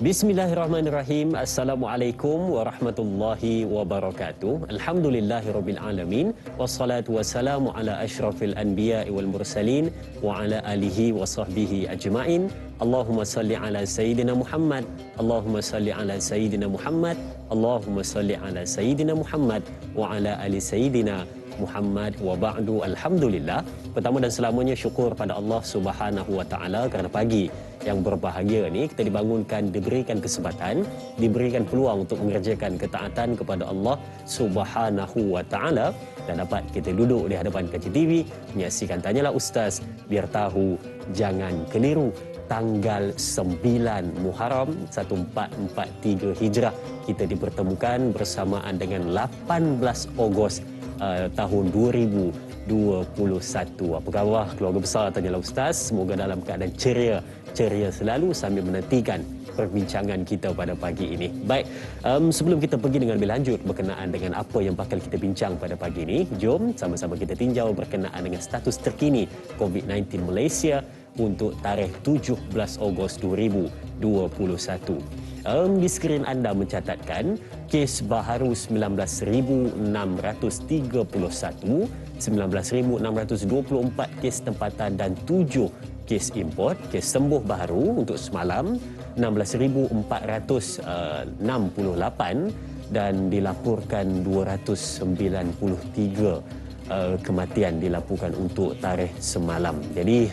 Bismillahirrahmanirrahim. Assalamualaikum warahmatullahi wabarakatuh. Alhamdulillahirabbil alamin wassalatu wassalamu ala asyrafil anbiya'i wal mursalin wa ala alihi wa sahbihi ajmain. Allahumma salli ala sayyidina Muhammad. Allahumma salli ala sayyidina Muhammad. Allahumma salli ala sayyidina Muhammad wa ala ali sayyidina Muhammad wa ba'du. Alhamdulillah. Pertama dan selamanya syukur pada Allah Subhanahu wa taala kerana pagi yang berbahagia ni kita dibangunkan, diberikan kesempatan, diberikan peluang untuk mengerjakan ketaatan kepada Allah Subhanahu wa taala dan dapat kita duduk di hadapan kaca TV menyaksikan Tanyalah Ustaz biar tahu jangan keliru. Tanggal 9 Muharram 1443 Hijrah kita dipertemukan bersamaan dengan 18 Ogos tahun 2021. Apa khabar keluarga besar Tanyalah Ustaz? Semoga dalam keadaan ceria selalu sambil menantikan perbincangan kita pada pagi ini. Baik, sebelum kita pergi dengan lebih lanjut berkenaan dengan apa yang bakal kita bincang pada pagi ini, jom sama-sama kita tinjau berkenaan dengan status terkini COVID-19 Malaysia untuk tarikh 17 Ogos 2021. Di skrin anda mencatatkan kes baharu 19,631, 19,624 kes tempatan dan 7 kes import. Kes sembuh baharu untuk semalam 16,468 dan dilaporkan 293 kematian dilaporkan untuk tarikh semalam. Jadi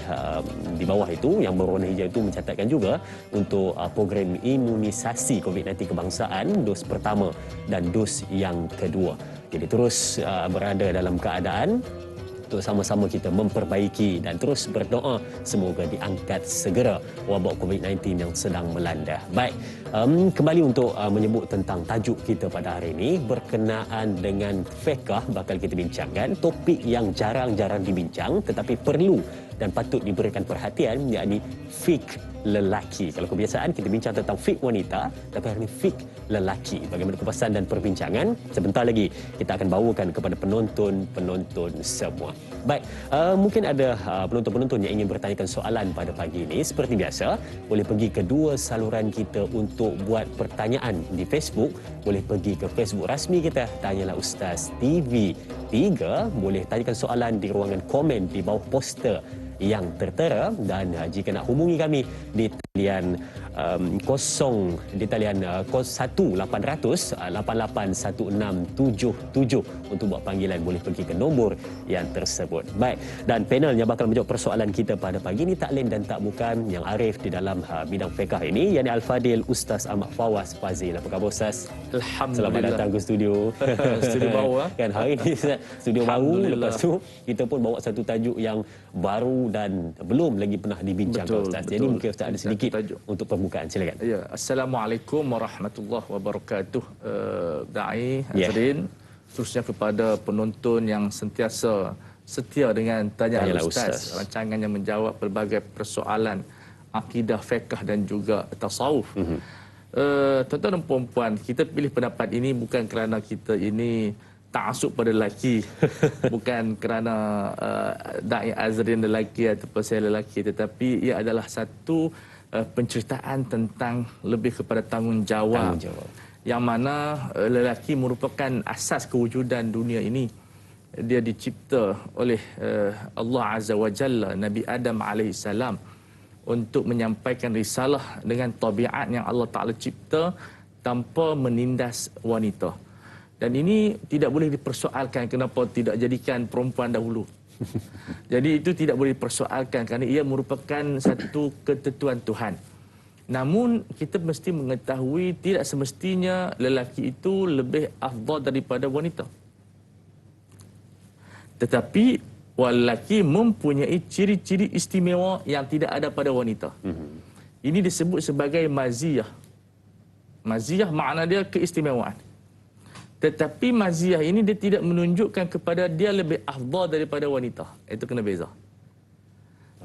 di bawah itu yang berwarna hijau itu mencatatkan juga untuk program imunisasi COVID-19 kebangsaan dos pertama dan dos yang kedua. Jadi terus berada dalam keadaan untuk sama-sama kita memperbaiki dan terus berdoa semoga diangkat segera wabak COVID-19 yang sedang melanda. Baik, kembali untuk menyebut tentang tajuk kita pada hari ini berkenaan dengan fiqh bakal kita bincangkan, topik yang jarang-jarang dibincang tetapi perlu dan patut diberikan perhatian, yakni fiqh lelaki. Kalau kebiasaan kita bincang tentang fiqh wanita, tapi hari ini fiqh lelaki. Bagaimana kupasan dan perbincangan sebentar lagi kita akan bawakan kepada penonton semua. Baik, mungkin ada penonton-penonton yang ingin bertanyakan soalan pada pagi ini. Seperti biasa, boleh pergi ke dua saluran kita untuk buat pertanyaan di Facebook. Boleh pergi ke Facebook rasmi kita, Tanyalah Ustaz TV 3. Boleh tanyakan soalan di ruangan komen di bawah poster yang tertera, dan jika nak hubungi kami di talian 01800 881677 untuk buat panggilan, boleh pergi ke nombor yang tersebut. Baik, dan panel yang bakal menjawab persoalan kita pada pagi ini tak lain dan tak bukan yang arif di dalam bidang fiqh ini, yakni Al-Fadil Ustaz Ahmad Fawaz Fazil. Apa khabar Ustaz? Alhamdulillah. Selamat datang ke studio. Studio baru kan hari ini studio baru, lepas tu kita pun bawa satu tajuk yang baru dan belum lagi pernah dibincangkan Ustaz. Jadi mungkin Ustaz ada sedikit tajuk untuk pembukaan, silakan. Ya, Assalamualaikum warahmatullahi wabarakatuh. Da'i Azrin, khususnya kepada penonton yang sentiasa setia dengan Tanyalah Ustaz, rancangan yang menjawab pelbagai persoalan akidah, fiqh dan juga tasawuf. Tuan-tuan dan puan-puan, kita pilih pendapat ini bukan kerana kita ini ta'asub pada lelaki, bukan kerana Da'i Azrin lelaki ataupun saya lelaki, tetapi ia adalah satu penceritaan tentang lebih kepada tanggungjawab. Yang mana lelaki merupakan asas kewujudan dunia ini. Dia dicipta oleh Allah Azza wa Jalla, Nabi Adam alaihissalam, untuk menyampaikan risalah dengan tabiat yang Allah Ta'ala cipta tanpa menindas wanita. Dan ini tidak boleh dipersoalkan kenapa tidak jadikan perempuan dahulu. Jadi itu tidak boleh dipersoalkan kerana ia merupakan satu ketentuan Tuhan. Namun kita mesti mengetahui tidak semestinya lelaki itu lebih afdal daripada wanita. Tetapi lelaki mempunyai ciri-ciri istimewa yang tidak ada pada wanita. Ini disebut sebagai maziyah. Maziyah makna dia keistimewaan. Tetapi maziyah ini dia tidak menunjukkan kepada dia lebih afdal daripada wanita. Itu kena beza.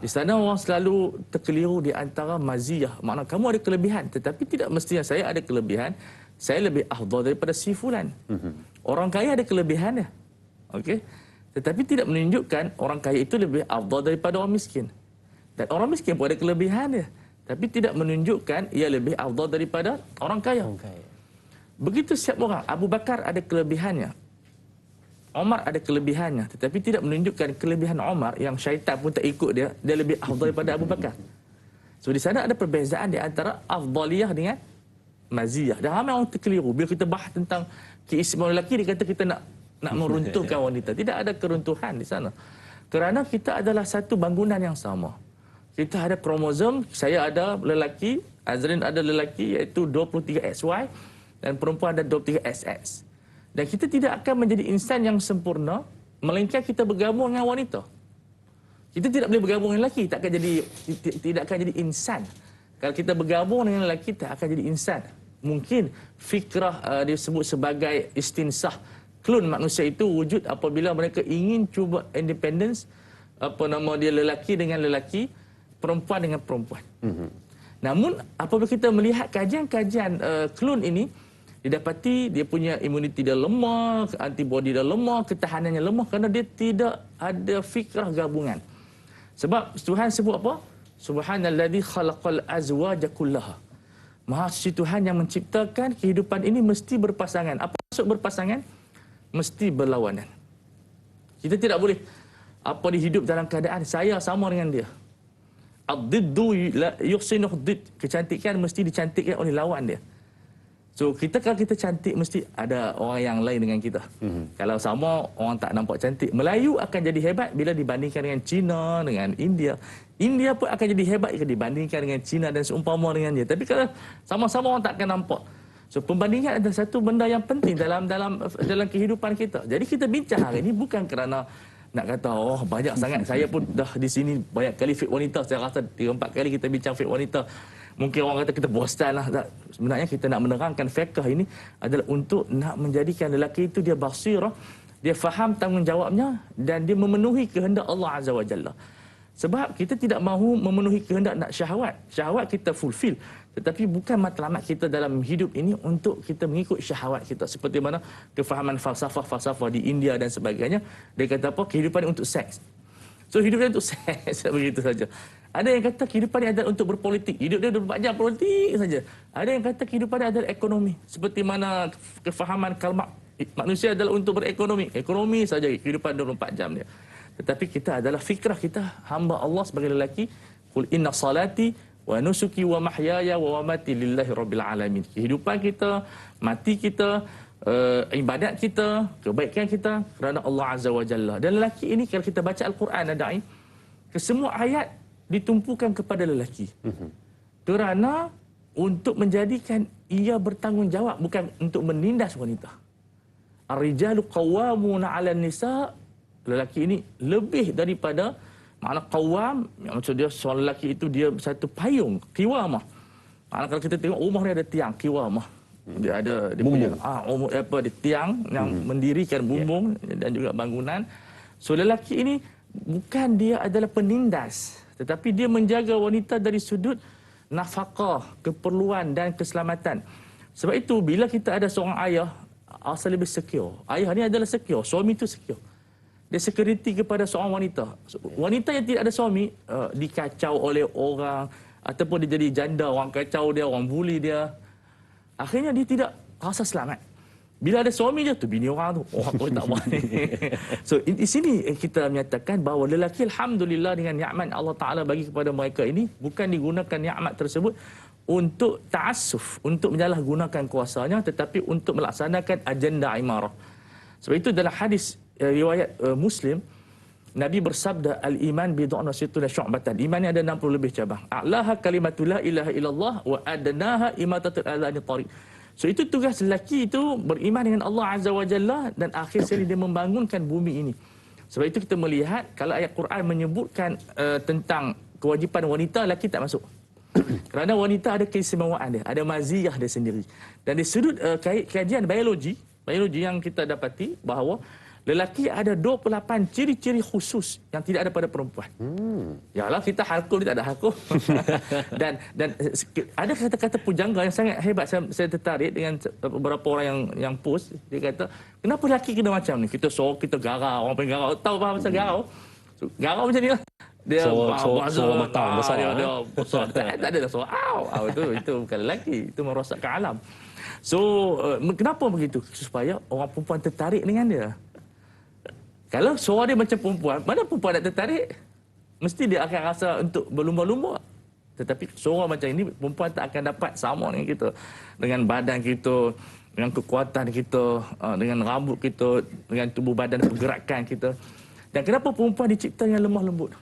Di sana orang selalu terkeliru di antara maziyah. Makna kamu ada kelebihan, tetapi tidak mestinya saya ada kelebihan, saya lebih afdal daripada si fulan. Orang kaya ada kelebihannya. Okey? Tetapi tidak menunjukkan orang kaya itu lebih afdal daripada orang miskin. Dan orang miskin pun ada kelebihannya. Tapi tidak menunjukkan ia lebih afdal daripada orang kaya. Begitu setiap orang. Abu Bakar ada kelebihannya. Umar ada kelebihannya. Tetapi tidak menunjukkan kelebihan Umar yang syaitan pun tak ikut dia. Dia lebih afdal daripada Abu Bakar. So di sana ada perbezaan di antara afdaliyah dengan maziyah. Dan ramai orang terkeliru. Bila kita bahas tentang keistimewaan lelaki, dia kata kita nak meruntuhkan wanita. Tidak ada keruntuhan di sana. Kerana kita adalah satu bangunan yang sama. Kita ada kromosom, saya ada lelaki, Azrin ada lelaki iaitu 23XY dan perempuan ada 23XX. Dan kita tidak akan menjadi insan yang sempurna melainkan kita bergabung dengan wanita. Kita tidak boleh bergabung dengan lelaki, tidak akan jadi insan. Kalau kita bergabung dengan lelaki, tak akan jadi insan. Mungkin fikrah disebut sebagai istinsah. Klon manusia itu wujud apabila mereka ingin cuba independence, lelaki dengan lelaki, perempuan dengan perempuan. Namun apabila kita melihat kajian-kajian klon ini, didapati dia punya imuniti dia lemah, antibody dia lemah, ketahanannya lemah kerana dia tidak ada fikrah gabungan. Sebab Tuhan sebut apa? Subhanalladzi khalaqal azwaja kullaha. Maha suci Tuhan yang menciptakan kehidupan ini mesti berpasangan. Apa maksud berpasangan? Mesti berlawanan. Kita tidak boleh dihidup dalam keadaan saya sama dengan dia. Ad-diddu yuhsinuh did. Kecantikan mesti dicantikkan oleh lawan dia. So kalau kita cantik mesti ada orang yang lain dengan kita. Kalau sama orang tak nampak cantik, Melayu akan jadi hebat bila dibandingkan dengan Cina, dengan India. India pun akan jadi hebat jika dibandingkan dengan Cina dan seumpama dengan dia. Tapi kalau sama-sama orang tak akan nampak. So pembandingan adalah satu benda yang penting dalam kehidupan kita. Jadi kita bincang hari ini bukan kerana nak kata banyak sangat, saya pun dah di sini banyak kali fit wanita. Saya rasa 3-4 kali kita bincang fit wanita. Mungkin orang kata kita bosan lah. Sebenarnya kita nak menerangkan fiqh ini adalah untuk nak menjadikan lelaki itu dia basirah, dia faham tanggungjawabnya dan dia memenuhi kehendak Allah Azza wa Jalla. Sebab kita tidak mahu memenuhi kehendak nak syahwat. Syahwat kita fulfill. Tetapi bukan matlamat kita dalam hidup ini untuk kita mengikut syahwat kita. Seperti mana kefahaman falsafah di India dan sebagainya. Dia kata apa? Kehidupan ini untuk seks. So hidup dia untuk seks. Begitu saja. Ada yang kata kehidupan ini adalah untuk berpolitik. Hidup dia 24 jam politik saja. Ada yang kata kehidupan ini adalah ekonomi. Seperti mana kefahaman Karl Marx. Manusia adalah untuk berekonomi. Ekonomi saja kehidupan 24 jam dia. Tetapi kita adalah fikrah kita hamba Allah sebagai lelaki. Qul inna salati wa nusuki wa mahyaya wa mamati lillahi rabbil alamin. Kehidupan kita, mati kita, ibadat kita, kebaikan kita kerana Allah Azza wa Jalla. Dan lelaki ini kalau kita baca Al-Quran adai, kesemua ayat ditumpukan kepada lelaki. Kerana untuk menjadikan ia bertanggungjawab, bukan untuk menindas wanita. Ar-rijalu qawwamuna 'alan nisa. Lelaki ini lebih daripada makna qawwam, maksud dia seorang lelaki itu dia satu payung, qiwamah. Makna kalau kita tengok rumah dia ada tiang qiwamah. Dia ada dia punya dia tiang yang mendirikan bumbung dan juga bangunan. So lelaki ini bukan dia adalah penindas, tetapi dia menjaga wanita dari sudut nafkah, keperluan dan keselamatan. Sebab itu bila kita ada seorang ayah, asal lebih secure. Ayah ni adalah secure, suami itu secure. Dia security kepada seorang wanita. Wanita yang tidak ada suami dikacau oleh orang ataupun dia jadi janda, orang kacau dia, orang bully dia. Akhirnya dia tidak rasa selamat. Bila ada suami dia tu bini orang tu, orang pun tak berani. So di sini kita menyatakan bahawa lelaki alhamdulillah dengan nikmat Allah Taala bagi kepada mereka ini bukan digunakan nikmat tersebut untuk ta'assuf, untuk menyalahgunakan kuasanya, tetapi untuk melaksanakan agenda imarah. Sebab itu dalam hadis riwayat Muslim, Nabi bersabda al-iman bid'un wa sittuna syu'batan. Iman ni ada 60 lebih cabang. A'laha kalimatul la ilaha illallah wa adnaha imatatul adhani tariq. So itu tugas lelaki itu beriman dengan Allah Azza wa Jalla dan akhir sekali dia membangunkan bumi ini. Sebab itu kita melihat kalau ayat Quran menyebutkan tentang kewajipan wanita, lelaki tak masuk. Kerana wanita ada keistimewaan dia, ada maziyah dia sendiri. Dan di sudut kajian biologi yang kita dapati bahawa lelaki ada 28 ciri-ciri khusus yang tidak ada pada perempuan. Yalah kita halqum, dia tak ada halqum. dan ada kata-kata pujangga yang sangat hebat. Saya tertarik dengan beberapa orang yang post. Dia kata, kenapa lelaki kena macam ni? Kita garau, orang panggil garau. Tahu apa pasal garau? So, garau macam ni lah. Dia suara matang besar. Dia besar. Tak ada soal. Itu bukan lelaki. Itu merosakkan alam. So, kenapa begitu? Supaya orang perempuan tertarik dengan dia. Kalau suara dia macam perempuan, mana perempuan nak tertarik? Mesti dia akan rasa untuk berlumba-lumba. Tetapi suara macam ini, perempuan tak akan dapat sama dengan kita. Dengan badan kita, dengan kekuatan kita, dengan rambut kita, dengan tubuh badan, pergerakan kita. Dan kenapa perempuan dicipta yang lemah lembut?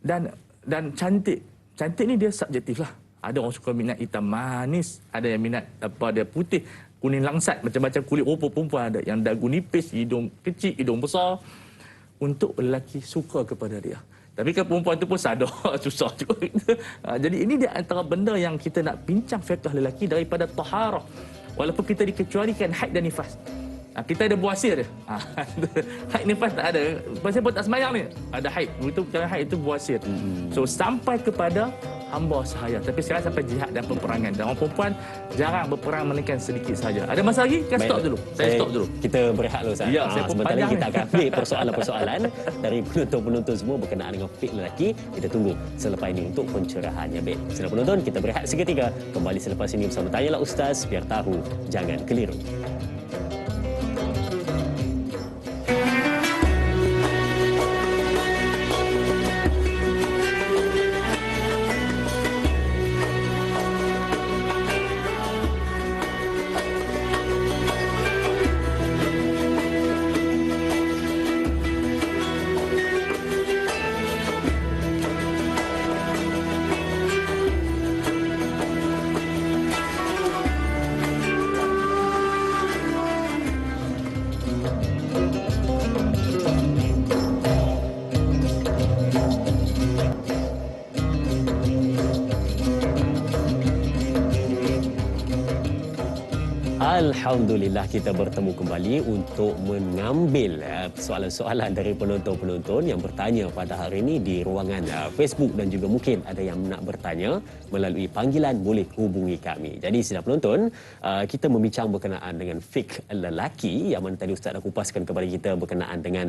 Dan cantik. Cantik ni dia subjektif lah. Ada orang suka minat hitam manis, ada yang minat dia putih, kuning langsat, macam-macam kulit rupa perempuan ada. Yang dagu nipis, hidung kecil, hidung besar. Untuk lelaki suka kepada dia. Tapi kan perempuan tu pun sadar, susah juga. Jadi ini dia antara benda yang kita nak bincang fiqh lelaki daripada taharah. Walaupun kita dikecualikan haid dan nifas. Kita ada buasir dia. Haid nifas tak ada. Pasal pun tak semayang ni. Ada haid. Itu kalau haid itu buasir. So sampai kepada hamba sahaya. Tapi sekarang sampai jihad dan peperangan. Dan orang perempuan jarang berperang melainkan sedikit saja. Ada masa lagi? Kan stop dulu. Saya stop dulu. Kita berehat dulu Ustaz. Ya, sebentar lagi kita akan ambil persoalan-persoalan dari penonton-penonton semua berkenaan dengan fiqh lelaki. Kita tunggu selepas ini untuk pencerahannya. Baik. Sila penonton, kita berehat seketika. Kembali selepas ini bersama Tanyalah Ustaz. Biar tahu, jangan keliru. Alhamdulillah kita bertemu kembali untuk mengambil soalan-soalan dari penonton-penonton yang bertanya pada hari ini di ruangan Facebook dan juga mungkin ada yang nak bertanya melalui panggilan, boleh hubungi kami. Jadi sila penonton, kita membincang berkenaan dengan fiqh lelaki yang mana tadi Ustaz dah kupaskan kepada kita berkenaan dengan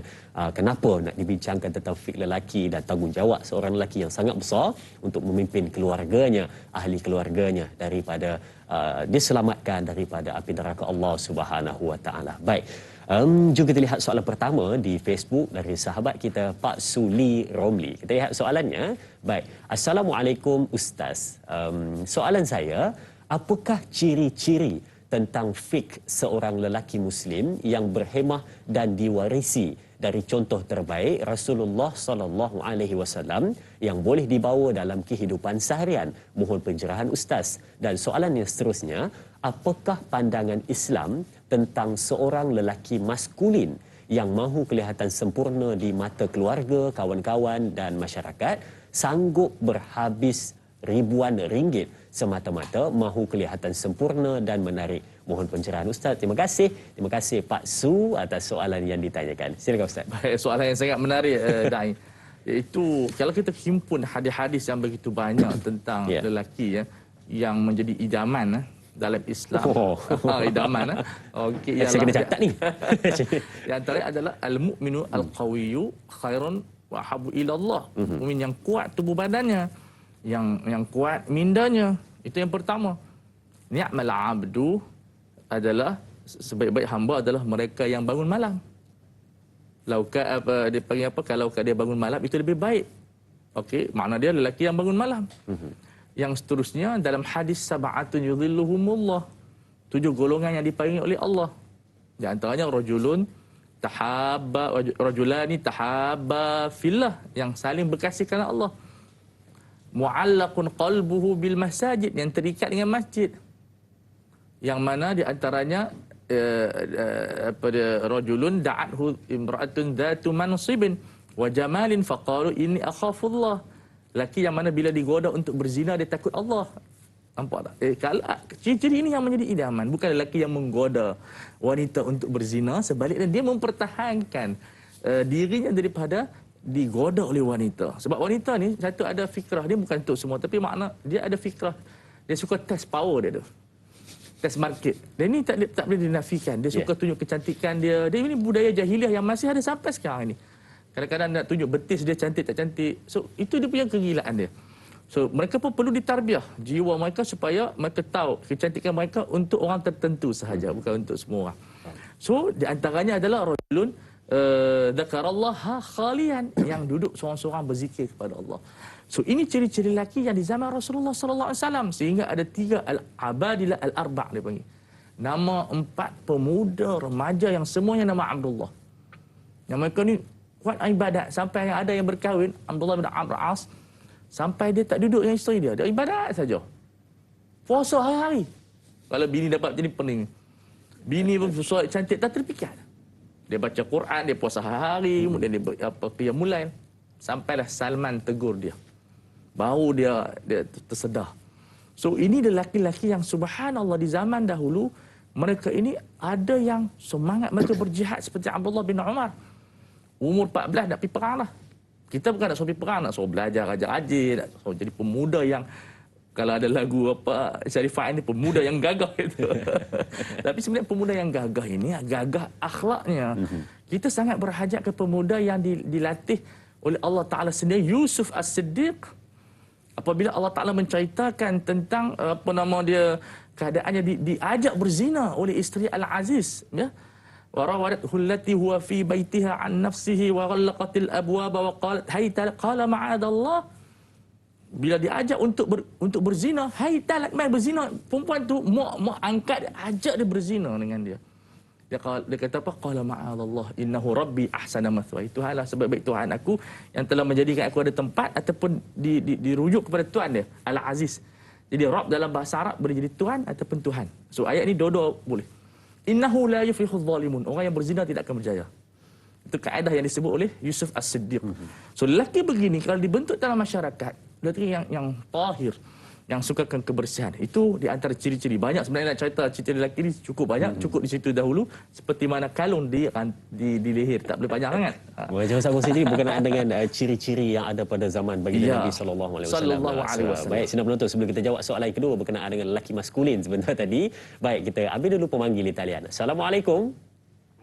kenapa nak dibincangkan tentang fiqh lelaki dan tanggungjawab seorang lelaki yang sangat besar untuk memimpin keluarganya, ahli keluarganya daripada diselamatkan daripada api neraka Allah Subhanahu Wa Taala. Baik. Jom kita lihat soalan pertama di Facebook dari sahabat kita Pak Suli Romli. Kita lihat soalannya. Baik. Assalamualaikum Ustaz. Soalan saya, apakah ciri-ciri tentang fiqh seorang lelaki Muslim yang berhemah dan diwarisi dari contoh terbaik Rasulullah sallallahu alaihi wasallam yang boleh dibawa dalam kehidupan seharian? Mohon pencerahan Ustaz. Dan soalan yang seterusnya, apakah pandangan Islam tentang seorang lelaki maskulin yang mahu kelihatan sempurna di mata keluarga, kawan-kawan dan masyarakat, sanggup berhabis ribuan ringgit semata-mata mahu kelihatan sempurna dan menarik? Mohon pencerahan Ustaz. Terima kasih. Terima kasih Pak Su atas soalan yang ditanyakan. Silakan Ustaz. Baik, soalan yang sangat menarik Dai. Iaitu kalau kita himpun hadis-hadis yang begitu banyak tentang lelaki yang menjadi idaman dalam Islam. Idaman. Okey, saya kena catat ni. Yang antara adalah al-mu'minu al-qawiyyu khairun wa habu ila Allah. Mukmin yang kuat tubuh badannya, yang kuat mindanya. Itu yang pertama. Ni'mal 'abdu adalah sebaik-baik hamba adalah mereka yang bangun malam. Lauka dia panggil apa? Kalau dia bangun malam itu lebih baik. Okey, makna dia lelaki yang bangun malam. Yang seterusnya dalam hadis sab'atun yudhilluhumullah. 7 golongan yang dipanggil oleh Allah. Di antaranya rajulani tahabba fillah, yang saling berkasih kerana Allah. Mu'allaqun qalbuhu bil masajid, yang terikat dengan masjid. Yang mana di antaranya rajulun da'athu imra'atun dhatu mansibin wa jamalin faqalu inni akhafullah. Laki yang mana bila digoda untuk berzina dia takut Allah. Nampak tak? Kalau ciri-ciri ini yang menjadi idaman, bukan lelaki yang menggoda wanita untuk berzina, sebaliknya dia mempertahankan dirinya daripada digoda oleh wanita. Sebab wanita ni satu ada fikrah, dia bukan untuk semua, tapi makna dia ada fikrah, dia suka test power dia tu. Test market. Dan ini tak boleh dinafikan. Dia suka tunjuk kecantikan dia. Dia ini budaya jahiliah yang masih ada sampai sekarang ini. Kadang-kadang nak tunjuk betis dia cantik tak cantik. So itu dia punya kegilaan dia. So mereka pun perlu ditarbiah jiwa mereka supaya mereka tahu kecantikan mereka untuk orang tertentu sahaja, bukan untuk semua orang. So di antaranya adalah rajulun dzakarallaha khalian, yang duduk seorang-seorang berzikir kepada Allah. So ini ciri-ciri lelaki yang di zaman Rasulullah sallallahu alaihi wasallam, sehingga ada 3 al-abadilah al-arba' dia panggil. Nama 4 pemuda remaja yang semuanya nama Abdullah. Yang mereka ni kuat ibadat sampai yang ada yang berkahwin, Abdullah bin Amr As, sampai dia tak duduk dengan isteri dia ibadat saja. Puasa hari-hari. Kalau bini dapat jadi pening. Bini pun solat cantik tak terfikir. Dia baca Quran, dia puasa hari-hari, kemudian dia qiyamul lail. Sampailah Salman tegur dia. Baru dia tersedar. So ini adalah lelaki-lelaki yang subhanallah di zaman dahulu, mereka ini ada yang semangat mereka berjihad seperti Abdullah bin Umar. Umur 14 nak pergi perang lah. Kita bukan nak suruh pergi perang, nak suruh belajar rajin-rajin, nak suruh jadi pemuda yang, kalau ada lagu apa Syarifah ini, pemuda yang gagah itu. Tapi sebenarnya pemuda yang gagah ini gagah akhlaknya. Kita sangat berhajat ke pemuda yang dilatih oleh Allah Taala sendiri. Yusuf As-Siddiq, apabila Allah Taala menceritakan tentang apa nama dia, keadaannya diajak berzina oleh isteri Al-Aziz, ya. وراودته التي هو في بيتها عن نفسه وغلقت الابواب وقالت هيت لك قال معاذ الله. Bila diajak untuk berzina, hayta lak, mai berzina, perempuan tu mak angkat dia, ajak dia berzina dengan dia. Dia kata apa? Qala ma'adallah innahu rabbi ahsana mathwaya. Tuhanlah sebaik-baik Tuhan aku yang telah menjadikan aku ada tempat ataupun dirujuk kepada Tuhan dia, Al-Aziz. Jadi Rabb dalam bahasa Arab boleh jadi Tuhan ataupun Tuhan. So ayat ni dua-dua boleh. Innahu la yuflihudz zalimun. Orang yang berzina tidak akan berjaya. Itu kaedah yang disebut oleh Yusuf As-Siddiq. So lelaki begini kalau dibentuk dalam masyarakat, lelaki yang tahir, yang sukakan kebersihan, itu di antara ciri-ciri. Banyak sebenarnya nak cerita ciri-ciri lelaki ni cukup banyak, cukup di situ dahulu, seperti mana kalung di leher, tak boleh panjang sangat. Wajah Sang sendiri berkenaan dengan ciri-ciri yang ada pada zaman baginda Nabi sallallahu alaihi wasallam. Baik, sina penonton, sebelum kita jawab soalan kedua berkenaan dengan lelaki maskulin sebentar tadi, baik, kita ambil dulu pemanggil di talian. Assalamualaikum.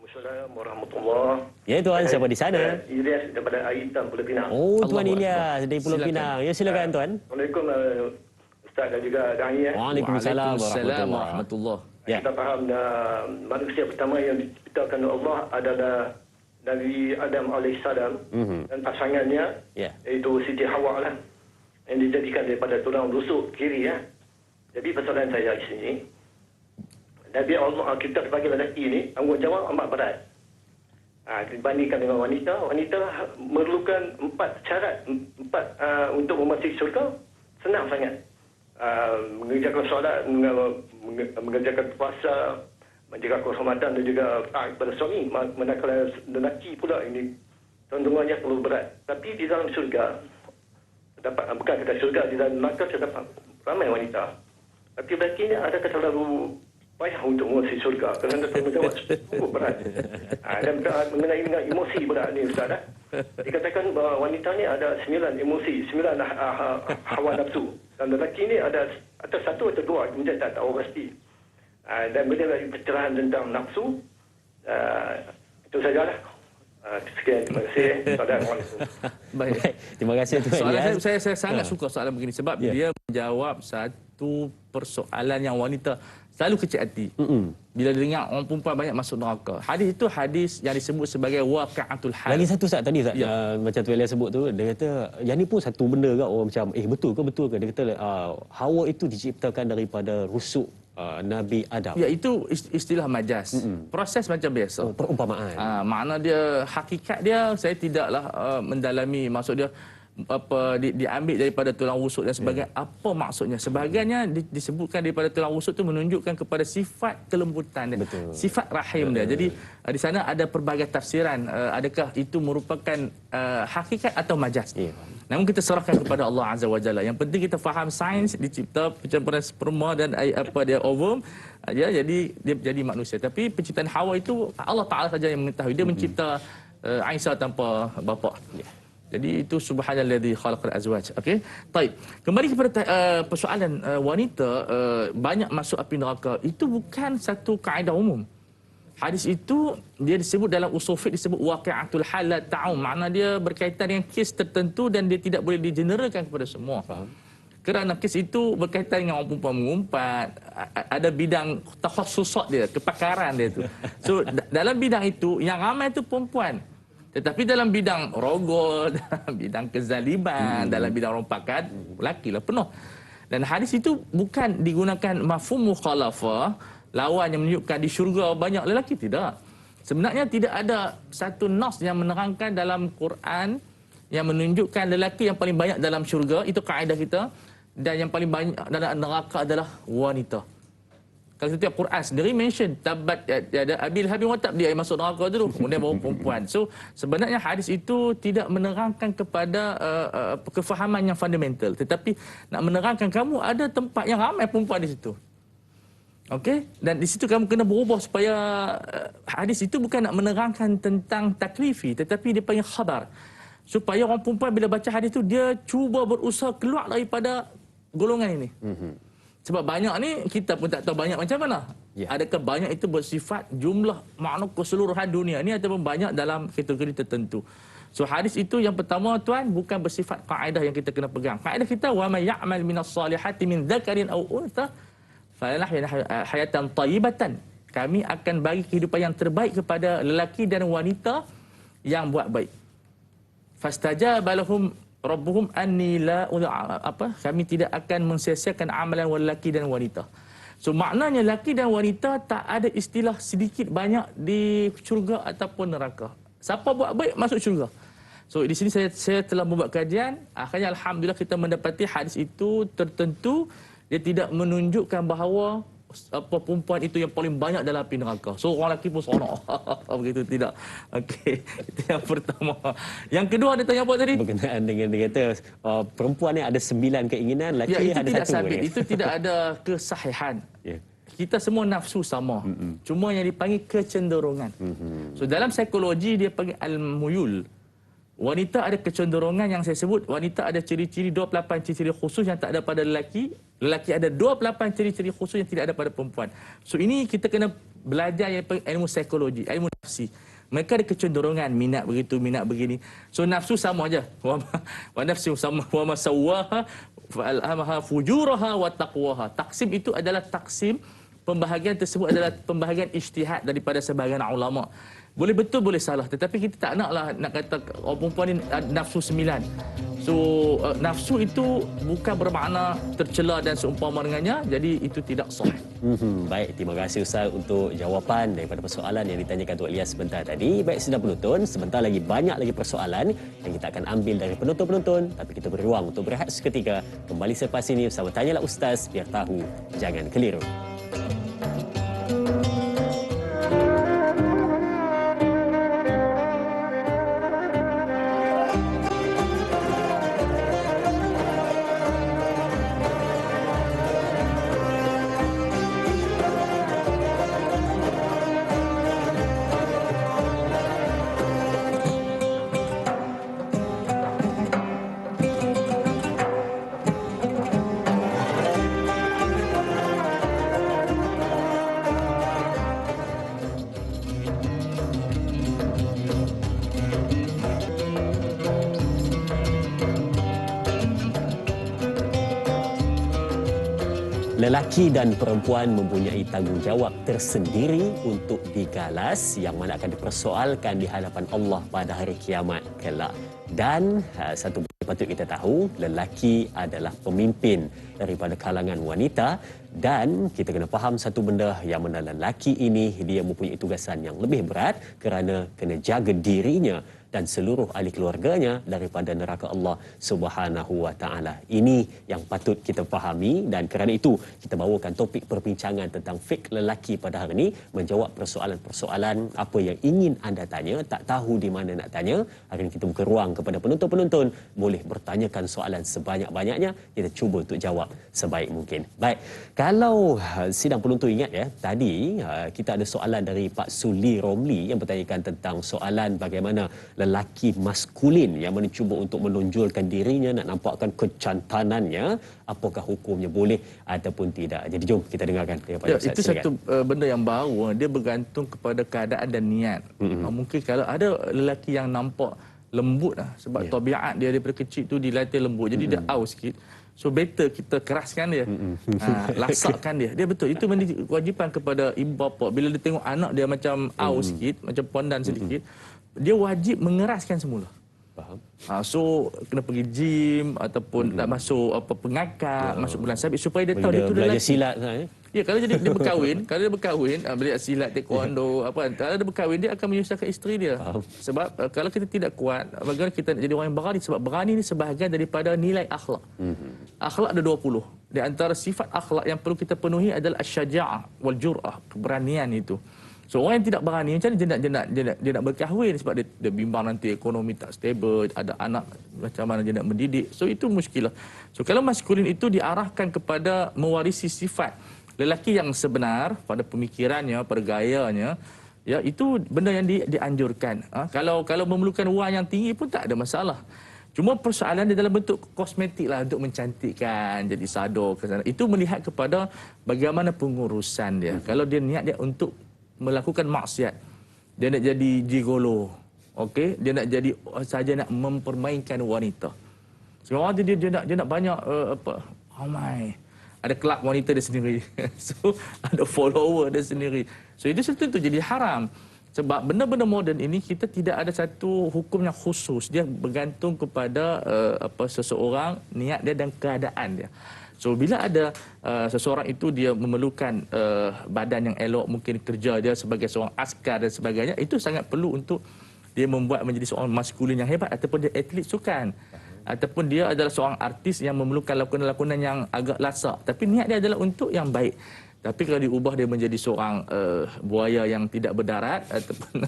Assalamualaikum warahmatullahi. Ya tuan, siapa di sana? Ilyas daripada Aitan, Pulau Pinang. Oh, Tuan Ilyas dari Pulau Pinang. Ya, silakan tuan. Assalamualaikum Ustaz dan juga Dai. Waalaikumsalam warahmatullahi. Ya. Kita faham manusia pertama yang diciptakan oleh Allah adalah Nabi Adam alaihissalam dan pasangannya, iaitu Siti Hawa lah, yang dijadikan daripada tulang rusuk kiri, ya. Jadi persoalan saya di sini, Nabi Allah, kita sebagai lelaki ini tanggungjawab amat berat. Dibandingkan dengan wanita, wanita memerlukan 4 syarat, 4 untuk memasuki syurga, senang sangat. Mengerjakan solat, mengerjakan puasa, menjaga kehormatan dan juga taat kepada suami. Manakala lelaki pula ini tanggungannya perlu berat. Tapi di dalam syurga, bukan kata syurga, di dalam neraka terdapat ramai wanita. Tapi lelaki ini adakah terlalu payah untuk menguasai syurga kerana tanggungjawab cukup berat. Dan mengenai dengan emosi pula ni Ustaz, dikatakan bahawa wanita ni ada 9 emosi, 9 hawa nafsu, dan lelaki ni ada atau 1 atau 2, kemudian tak tahu pasti. Dan bila ada pencerahan tentang nafsu, itu sajalah. Sekian, terima kasih. Assalamualaikum. Baik, terima kasih Tuan Ilyas. Saya sangat suka soalan begini sebab dia menjawab satu persoalan yang wanita selalu kecil hati. Bila dia dengar orang perempuan banyak masuk neraka. Hadis itu hadis yang disebut sebagai waqi'atul hal. Lagi satu Ustaz tadi Ustaz, macam Tuan Ilyas sebut tu, dia kata yang ni pun satu benda ke orang macam betul ke? Dia kata Hawa itu diciptakan daripada rusuk Nabi Adam. Ya, itu istilah majas. Proses macam biasa. Oh, perumpamaan. Makna dia, hakikat dia saya tidaklah mendalami, maksud dia apa diambil daripada tulang rusuk dan sebagainya. Apa maksudnya? Sebahagiannya disebutkan daripada tulang rusuk itu menunjukkan kepada sifat kelembutan dia, sifat rahim dia. Jadi di sana ada pelbagai tafsiran, adakah itu merupakan hakikat atau majas. Namun kita serahkan kepada Allah Azza wa Jalla. Yang penting kita faham sains, dicipta pencampuran sperma dan dia ovum, jadi dia jadi manusia. Tapi penciptaan Hawa itu Allah Taala saja yang mengetahui. Dia mencipta Aisyah tanpa bapa. Jadi itu subhanalladzi khalaqal azwaj. Okey. Baik. Kembali kepada persoalan wanita banyak masuk api neraka. Itu bukan satu kaedah umum. Hadis itu dia disebut dalam usul fiqh disebut waqi'atul hal la ta'um. Makna dia berkaitan dengan kes tertentu dan dia tidak boleh digeneralkan kepada semua. Faham. Kerana kes itu berkaitan dengan orang perempuan mengumpat, ada bidang takhassusat dia, kepakaran dia tu. So dalam bidang itu yang ramai itu perempuan. Tetapi dalam bidang rogol, dalam bidang kezaliman, dalam bidang rompakan, lelaki lah penuh. Dan hadis itu bukan digunakan mafhum mukhalafah, lawan yang menunjukkan di syurga banyak lelaki, tidak. Sebenarnya tidak ada satu nas yang menerangkan dalam Quran yang menunjukkan lelaki yang paling banyak dalam syurga, itu kaedah kita, dan yang paling banyak dalam neraka adalah wanita. Kalau setiap Quran sendiri mention tabat ada abil habib watab dia masuk neraka dulu, kemudian baru perempuan. So sebenarnya hadis itu tidak menerangkan kepada kefahaman yang fundamental, tetapi nak menerangkan kamu ada tempat yang ramai perempuan di situ. Okey, dan di situ kamu kena berubah supaya hadis itu bukan nak menerangkan tentang taklifi, tetapi dia panggil khabar. Supaya orang perempuan bila baca hadis itu dia cuba berusaha keluar daripada golongan ini. Sebab banyak ni kita pun tak tahu banyak macam mana. Ya. Adakah banyak itu bersifat jumlah makna keseluruhan dunia ni ataupun banyak dalam kategori tertentu. So hadis itu yang pertama tuan bukan bersifat kaedah yang kita kena pegang. Kaedah kita wa may ya'mal minas salihati min dzakarin aw untha falanahya hayatan thayyibatan. Kami akan bagi kehidupan yang terbaik kepada lelaki dan wanita yang buat baik. Fastajaba lahum Rabbuhum anni la kami tidak akan mensia-siakan amalan lelaki dan wanita. So maknanya lelaki dan wanita tak ada istilah sedikit banyak di syurga ataupun neraka. Siapa buat baik masuk syurga. So di sini saya telah membuat kajian, akhirnya alhamdulillah kita mendapati hadis itu tertentu dia tidak menunjukkan bahawa perempuan itu yang paling banyak dalam api neraka. So orang lelaki pun seronok. Begitu tidak. Okey, itu yang pertama. Yang kedua dia tanya apa tadi? Berkenaan dengan dia kata perempuan ni ada 9 keinginan, lelaki ya, ada tidak 1. Sabit. Itu tidak ada kesahihan. Yeah. Kita semua nafsu sama. Cuma yang dipanggil kecenderungan. So dalam psikologi dia panggil al-muyul. Wanita ada kecenderungan yang saya sebut, wanita ada ciri-ciri 28 ciri-ciri khusus yang tak ada pada lelaki. Lelaki ada 28 ciri-ciri khusus yang tidak ada pada perempuan. So ini kita kena belajar yang ilmu psikologi, ilmu nafsi. Mereka ada kecenderungan, minat begitu, minat begini. So nafsu sama aja. Wa nafsu sama wa masawwaha fa alhamaha fujuraha wa taqwaha. Taksim itu adalah taksim, pembahagian tersebut adalah pembahagian ijtihad daripada sebahagian ulama. Boleh betul, boleh salah. Tetapi kita tak naklah nak kata orang perempuan ni nafsu 9. So, nafsu itu bukan bermakna tercela dan seumpama dengannya. Jadi, itu tidak sahih. Baik, terima kasih Ustaz untuk jawapan daripada persoalan yang ditanyakan Tok Ilyas sebentar tadi. Baik, sedang penonton, sebentar lagi banyak lagi persoalan yang kita akan ambil dari penonton-penonton. Tapi kita beri ruang untuk berehat seketika. Kembali selepas ini bersama Tanyalah Ustaz, biar tahu, jangan keliru. Lelaki dan perempuan mempunyai tanggungjawab tersendiri untuk digalas yang mana akan dipersoalkan di hadapan Allah pada hari kiamat kelak. Dan satu patut kita tahu, lelaki adalah pemimpin daripada kalangan wanita dan kita kena faham satu benda yang mana lelaki ini dia mempunyai tugasan yang lebih berat kerana kena jaga dirinya dan seluruh ahli keluarganya daripada neraka Allah Subhanahu wa taala. Ini yang patut kita fahami dan kerana itu kita bawakan topik perbincangan tentang fiqh lelaki pada hari ini, menjawab persoalan-persoalan apa yang ingin anda tanya, tak tahu di mana nak tanya. Hari ini kita buka ruang kepada penonton-penonton, boleh bertanyakan soalan sebanyak-banyaknya, kita cuba untuk jawab sebaik mungkin. Baik, kalau sidang penonton ingat ya, tadi kita ada soalan dari Pak Suli Romli yang bertanyakan tentang soalan bagaimana lelaki maskulin yang mencuba untuk menonjolkan dirinya, nak nampakkan kecantanannya, apakah hukumnya boleh ataupun tidak. Jadi jom kita dengarkan daripada Ustaz. Itu satu benda yang baru, dia bergantung kepada keadaan dan niat. Mungkin kalau ada lelaki yang nampak lembut lah, sebab tabiat dia daripada kecil tu dilatih lembut, jadi dia aus sikit. So better kita keraskan dia, lasakkan dia. Dia betul, itu menjadi kewajipan kepada ibu bapa. Bila dia tengok anak dia macam aus sikit, macam pondan sedikit, dia wajib mengeraskan semula. Faham. So kena pergi gym ataupun nak masuk pengakak, masuk bulan sabit supaya dia tahu dia tu belajar lelaki. silat Ya, kalau dia berkahwin, belajar silat, taekwondo, kalau dia berkahwin, dia akan menyusahkan isteri dia. Sebab kalau kita tidak kuat, bagaimana kita nak jadi orang yang berani? Sebab berani ni sebahagian daripada nilai akhlak. Akhlak ada 20. Di antara sifat akhlak yang perlu kita penuhi adalah asyaja'ah wal jur'ah, keberanian itu. So orang yang tidak berani, macam mana dia nak berkahwin sebab dia bimbang nanti ekonomi tak stable, ada anak, macam mana dia nak mendidik. So itu muskilah. So kalau maskulin itu diarahkan kepada mewarisi sifat lelaki yang sebenar pada pemikirannya, pada gayanya, ya itu benda yang dianjurkan. Kalau memerlukan wang yang tinggi pun tak ada masalah. Cuma persoalan dia dalam bentuk kosmetik lah, untuk mencantikkan, jadi sado ke sana. Itu melihat kepada bagaimana pengurusan dia. Kalau dia niat dia untuk melakukan maksiat, dia nak jadi gigolo, okey, dia nak jadi saja nak mempermainkan wanita. Sekarang dia nak banyak ramai. Ada kelab wanita dia sendiri. So ada follower dia sendiri. So itu tentu jadi haram. Sebab benda-benda moden ini kita tidak ada satu hukum yang khusus. Dia bergantung kepada seseorang, niat dia dan keadaan dia. So bila ada seseorang itu dia memerlukan badan yang elok, mungkin kerja dia sebagai seorang askar dan sebagainya, itu sangat perlu untuk dia membuat menjadi seorang maskulin yang hebat, ataupun dia atlet sukan, ataupun dia adalah seorang artis yang memerlukan lakonan-lakonan yang agak lasak, tapi niat dia adalah untuk yang baik. Tapi kalau diubah dia menjadi seorang buaya yang tidak berdarat ataupun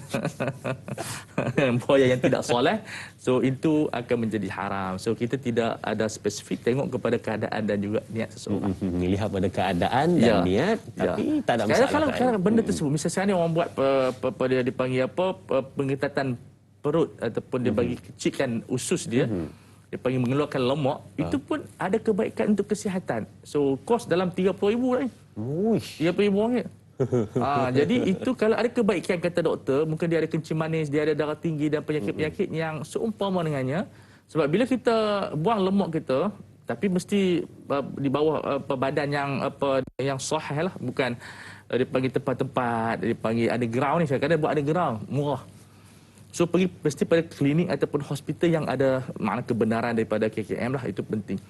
buaya yang tidak soleh, so itu akan menjadi haram. So kita tidak ada spesifik, tengok kepada keadaan dan juga niat seseorang. Lihat pada keadaan dan niat, tapi tak ada masalah. Kalau benda tersebut, misalnya sekarang ni orang buat dia dipanggil pengetatan perut ataupun dia bagi kecilkan usus dia, dia panggil mengeluarkan lemak, itu pun ada kebaikan untuk kesihatan. So kos dalam 30,000 lah ni. 30,000 ringgit. Jadi itu kalau ada kebaikan, kata doktor, mungkin dia ada kencing manis, dia ada darah tinggi dan penyakit-penyakit yang seumpama dengannya. Sebab bila kita buang lemak kita, tapi mesti di bawah badan yang sahih lah, bukan dia panggil tempat-tempat, dia panggil underground ni, kadang-kadang buat underground murah. So pergi mesti pada klinik ataupun hospital yang ada makna kebenaran daripada KKM lah, itu penting.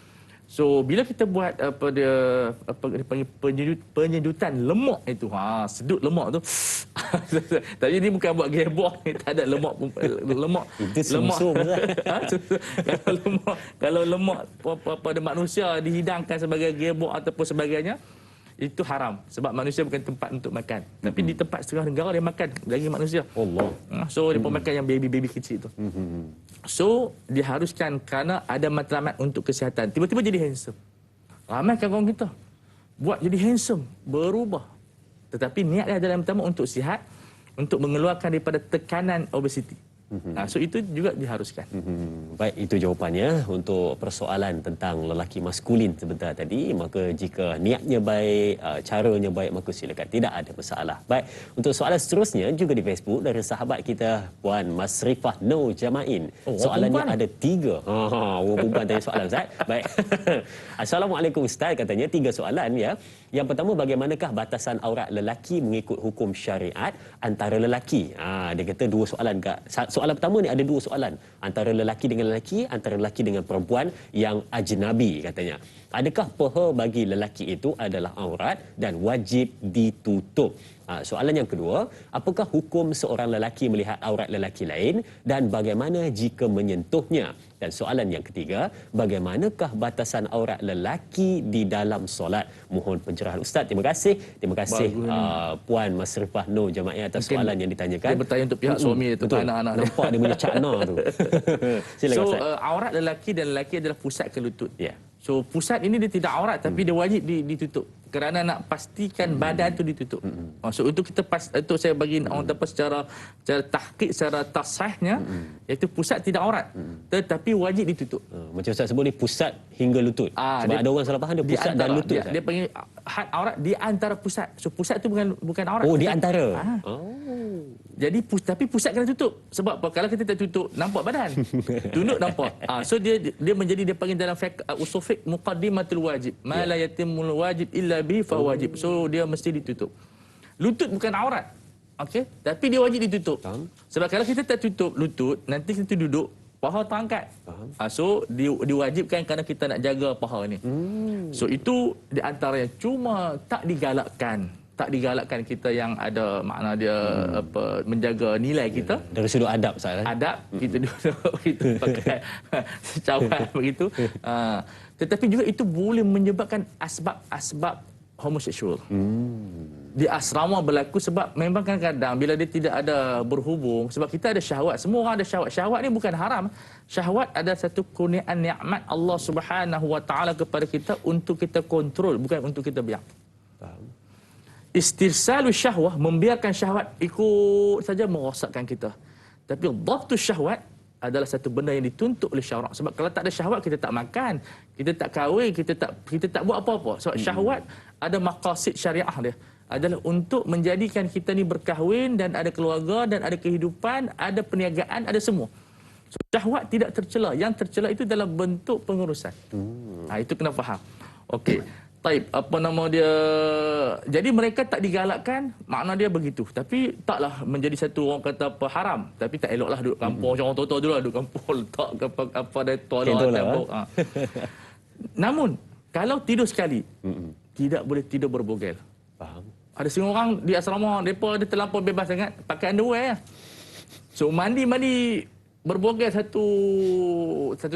So bila kita buat dia panggil penyedutan lemak itu, sedut lemak tu. Tapi ini bukan buat gearbox, tak ada lemak itu sumsum kalau lemak pada manusia dihidangkan sebagai gearbox ataupun sebagainya, itu haram. Sebab manusia bukan tempat untuk makan. Tapi di tempat setengah negara dia makan daging manusia. Allah. So dia pun makan yang baby-baby kecil tu. So diharuskan kerana ada matlamat untuk kesihatan. Tiba-tiba jadi handsome. Ramai kawan kita buat jadi handsome, berubah. Tetapi niat dia adalah yang pertama untuk sihat, untuk mengeluarkan daripada tekanan obesiti. So itu juga diharuskan. Baik, itu jawapannya untuk persoalan tentang lelaki maskulin sebentar tadi. Maka jika niatnya baik, caranya baik, maka silakan, tidak ada masalah. Baik, untuk soalan seterusnya juga di Facebook dari sahabat kita Puan Masrifah No Jamain. Soalannya ada 3. Perempuan tanya soalan, Ustaz. Baik. Assalamualaikum Ustaz, katanya 3 soalan ya. Yang pertama, bagaimanakah batasan aurat lelaki mengikut hukum syariat antara lelaki? Dia kata 2 soalan. Soalan pertama ni ada 2 soalan. Antara lelaki dengan lelaki, antara lelaki dengan perempuan yang ajnabi katanya. Adakah peha bagi lelaki itu adalah aurat dan wajib ditutup? Soalan yang kedua, apakah hukum seorang lelaki melihat aurat lelaki lain dan bagaimana jika menyentuhnya? Dan soalan yang ketiga, bagaimanakah batasan aurat lelaki di dalam solat? Mohon pencerahan Ustaz. Terima kasih. Terima kasih Puan Masrifah No Jamaah atas mungkin soalan yang ditanyakan. Dia bertanya untuk pihak suami atau anak-anak. Nampak dia punya cakna tu. Silakan Ustaz. Aurat lelaki dan lelaki adalah pusat ke lutut. Ya. So pusat ini dia tidak aurat tapi dia wajib ditutup. kerana nak pastikan badan tu ditutup. Maksud itu kita itu saya bagi orang kata secara tahqiq, secara tasahnya, iaitu pusat tidak aurat, tetapi wajib ditutup. Macam Ustaz sebut ni pusat hingga lutut. Sebab ada orang salah faham dia pusat dan lutut. Dia panggil had aurat di antara pusat. So pusat tu bukan aurat. Oh, di antara. Jadi tapi pusat kena tutup. Sebab apa? Kalau kita tak tutup, nampak badan. Tunduk nampak. So dia menjadi, dia panggil dalam usul fiqh muqaddimatul wajib. Ma la yatimul wajib illa bi fa wajib. So dia mesti ditutup. Lutut bukan aurat. Okey, tapi dia wajib ditutup. Sebab kalau kita tak tutup lutut, nanti kita duduk, paha terangkat. So diwajibkan kerana kita nak jaga paha ni. So itu di antaranya, cuma tak digalakkan kita yang ada makna dia menjaga nilai kita dari sudut adab Ustaz. Adab kita duduk kita pakai cawan begitu. Tetapi juga itu boleh menyebabkan asbab homoseksual. Di asrama berlaku sebab memang kadang-kadang bila dia tidak ada berhubung, sebab kita ada syahwat, semua orang ada syahwat. Syahwat ni bukan haram. Syahwat ada satu kurniaan nikmat Allah Subhanahu Wa Taala kepada kita untuk kita kontrol, bukan untuk kita biar. Istirsalus syahwah, membiarkan syahwat ikut saja merosakkan kita. Tapi dhabtus syahwat adalah satu benda yang dituntut oleh syarak. Sebab kalau tak ada syahwat, kita tak makan, kita tak kahwin, kita tak buat apa-apa. Sebab syahwat ada maqasid syariah dia. Adalah untuk menjadikan kita ni berkahwin dan ada keluarga dan ada kehidupan, ada perniagaan, ada semua. So, syahwat tidak tercela. Yang tercela itu dalam bentuk pengurusan. Itu kena faham. Okey. Taib, apa nama dia, jadi mereka tak digalakkan, makna dia begitu. Tapi taklah menjadi satu orang kata apa haram. Tapi tak eloklah duduk kampung, macam orang tua-tua dulu lah duduk kampung, letak apa dia toilet. Namun, kalau tidur sekali, tidak boleh tidur berbogel. Faham. Ada setengah orang di asrama, mereka dia terlampau bebas sangat, pakai underwear. So, mandi berbogel satu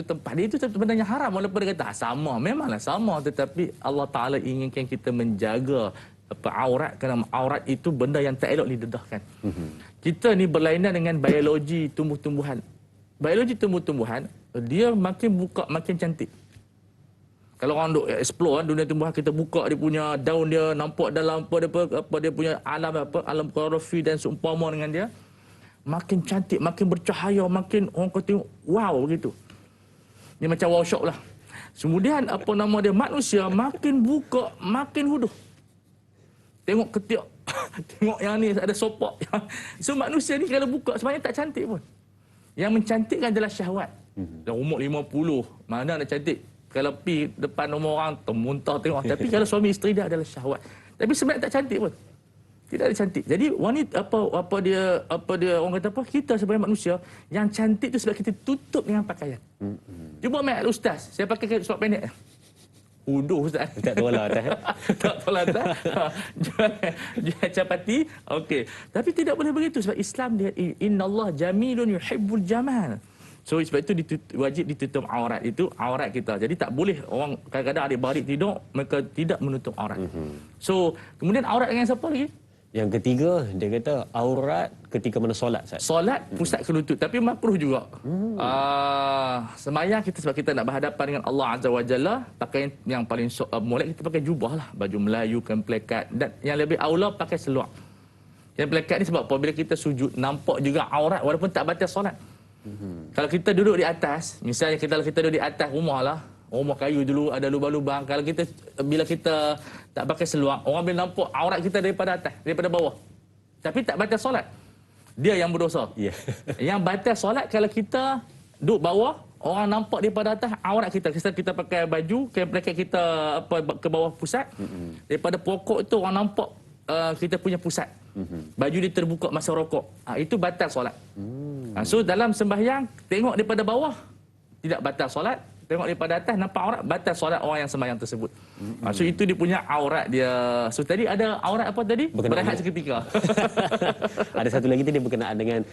tempat. Dia itu satu benda yang haram. Walaupun dia kata sama, memanglah sama, tetapi Allah Taala inginkan kita menjaga aurat, kerana aurat itu benda yang tak elok didedahkan. Kita ni berlainan dengan biologi tumbuh-tumbuhan. Biologi tumbuh-tumbuhan, dia makin buka makin cantik. Kalau orang duk explore dunia tumbuhan, kita buka dia punya daun dia, nampak dalam apa dia punya alam klorofil dan seumpama dengan dia, makin cantik, makin bercahaya, makin orang kata tengok, wow begitu. Dia macam wow shop lah. Kemudian apa nama dia, manusia makin buka, makin huduh. Tengok ketiak, tengok yang ni ada sopak. So manusia ni kalau buka sebenarnya tak cantik pun. Yang mencantikkan adalah syahwat. Dalam umur 50, mana nak cantik? Kalau pergi depan rumah orang, termuntah tengok. Tapi kalau suami isteri dia adalah syahwat. Tapi sebenarnya tak cantik pun. Tidak ada cantik. Jadi wanita apa dia orang kata apa, kita sebagai manusia yang cantik tu sebab kita tutup dengan pakaian. Cuba mai ustaz, saya pakai seluar pendek. Huduh ustaz. Tak tolak atas. Tak tolak atas. Jual capati. Okey. Tapi tidak boleh begitu sebab Islam dia innallaha jamilun yuhibbul jamal. So sebab itu wajib ditutup aurat, itu aurat kita. Jadi tak boleh orang kadang-kadang adik-beradik tidur mereka tidak menutup aurat. So kemudian aurat dengan siapa lagi? Yang ketiga, dia kata aurat ketika mana solat. Solat pusat ke lutut, tapi makruh juga. Sembahyang kita sebab kita nak berhadapan dengan Allah Azza wa Jalla, pakai yang paling molek kita pakai jubah lah, baju Melayu, kain plekat, dan yang lebih aula pakai seluar. Kain plekat ni sebab apabila kita sujud nampak juga aurat walaupun tak batal solat. Kalau kita duduk di atas, misalnya kita duduk di atas rumah lah, rumah kayu dulu ada lubang-lubang. Kalau kita bila kita tak pakai seluar, orang boleh nampak aurat kita daripada atas, daripada bawah. Tapi tak batal solat. Dia yang berdosa. Yang batal solat kalau kita duduk bawah, orang nampak daripada atas aurat kita. Kita pakai baju, kain plekat kita ke bawah pusat. Daripada pokok itu orang nampak kita punya pusat. Baju dia terbuka masa rokok. Itu batal solat. So dalam sembahyang, tengok daripada bawah tidak batal solat. Tengok daripada atas nampak aurat, batal solat orang yang sembahyang tersebut. So itu dia punya aurat dia. So tadi ada aurat apa tadi? Berehat seketika. Ada satu lagi tadi berkenaan dengan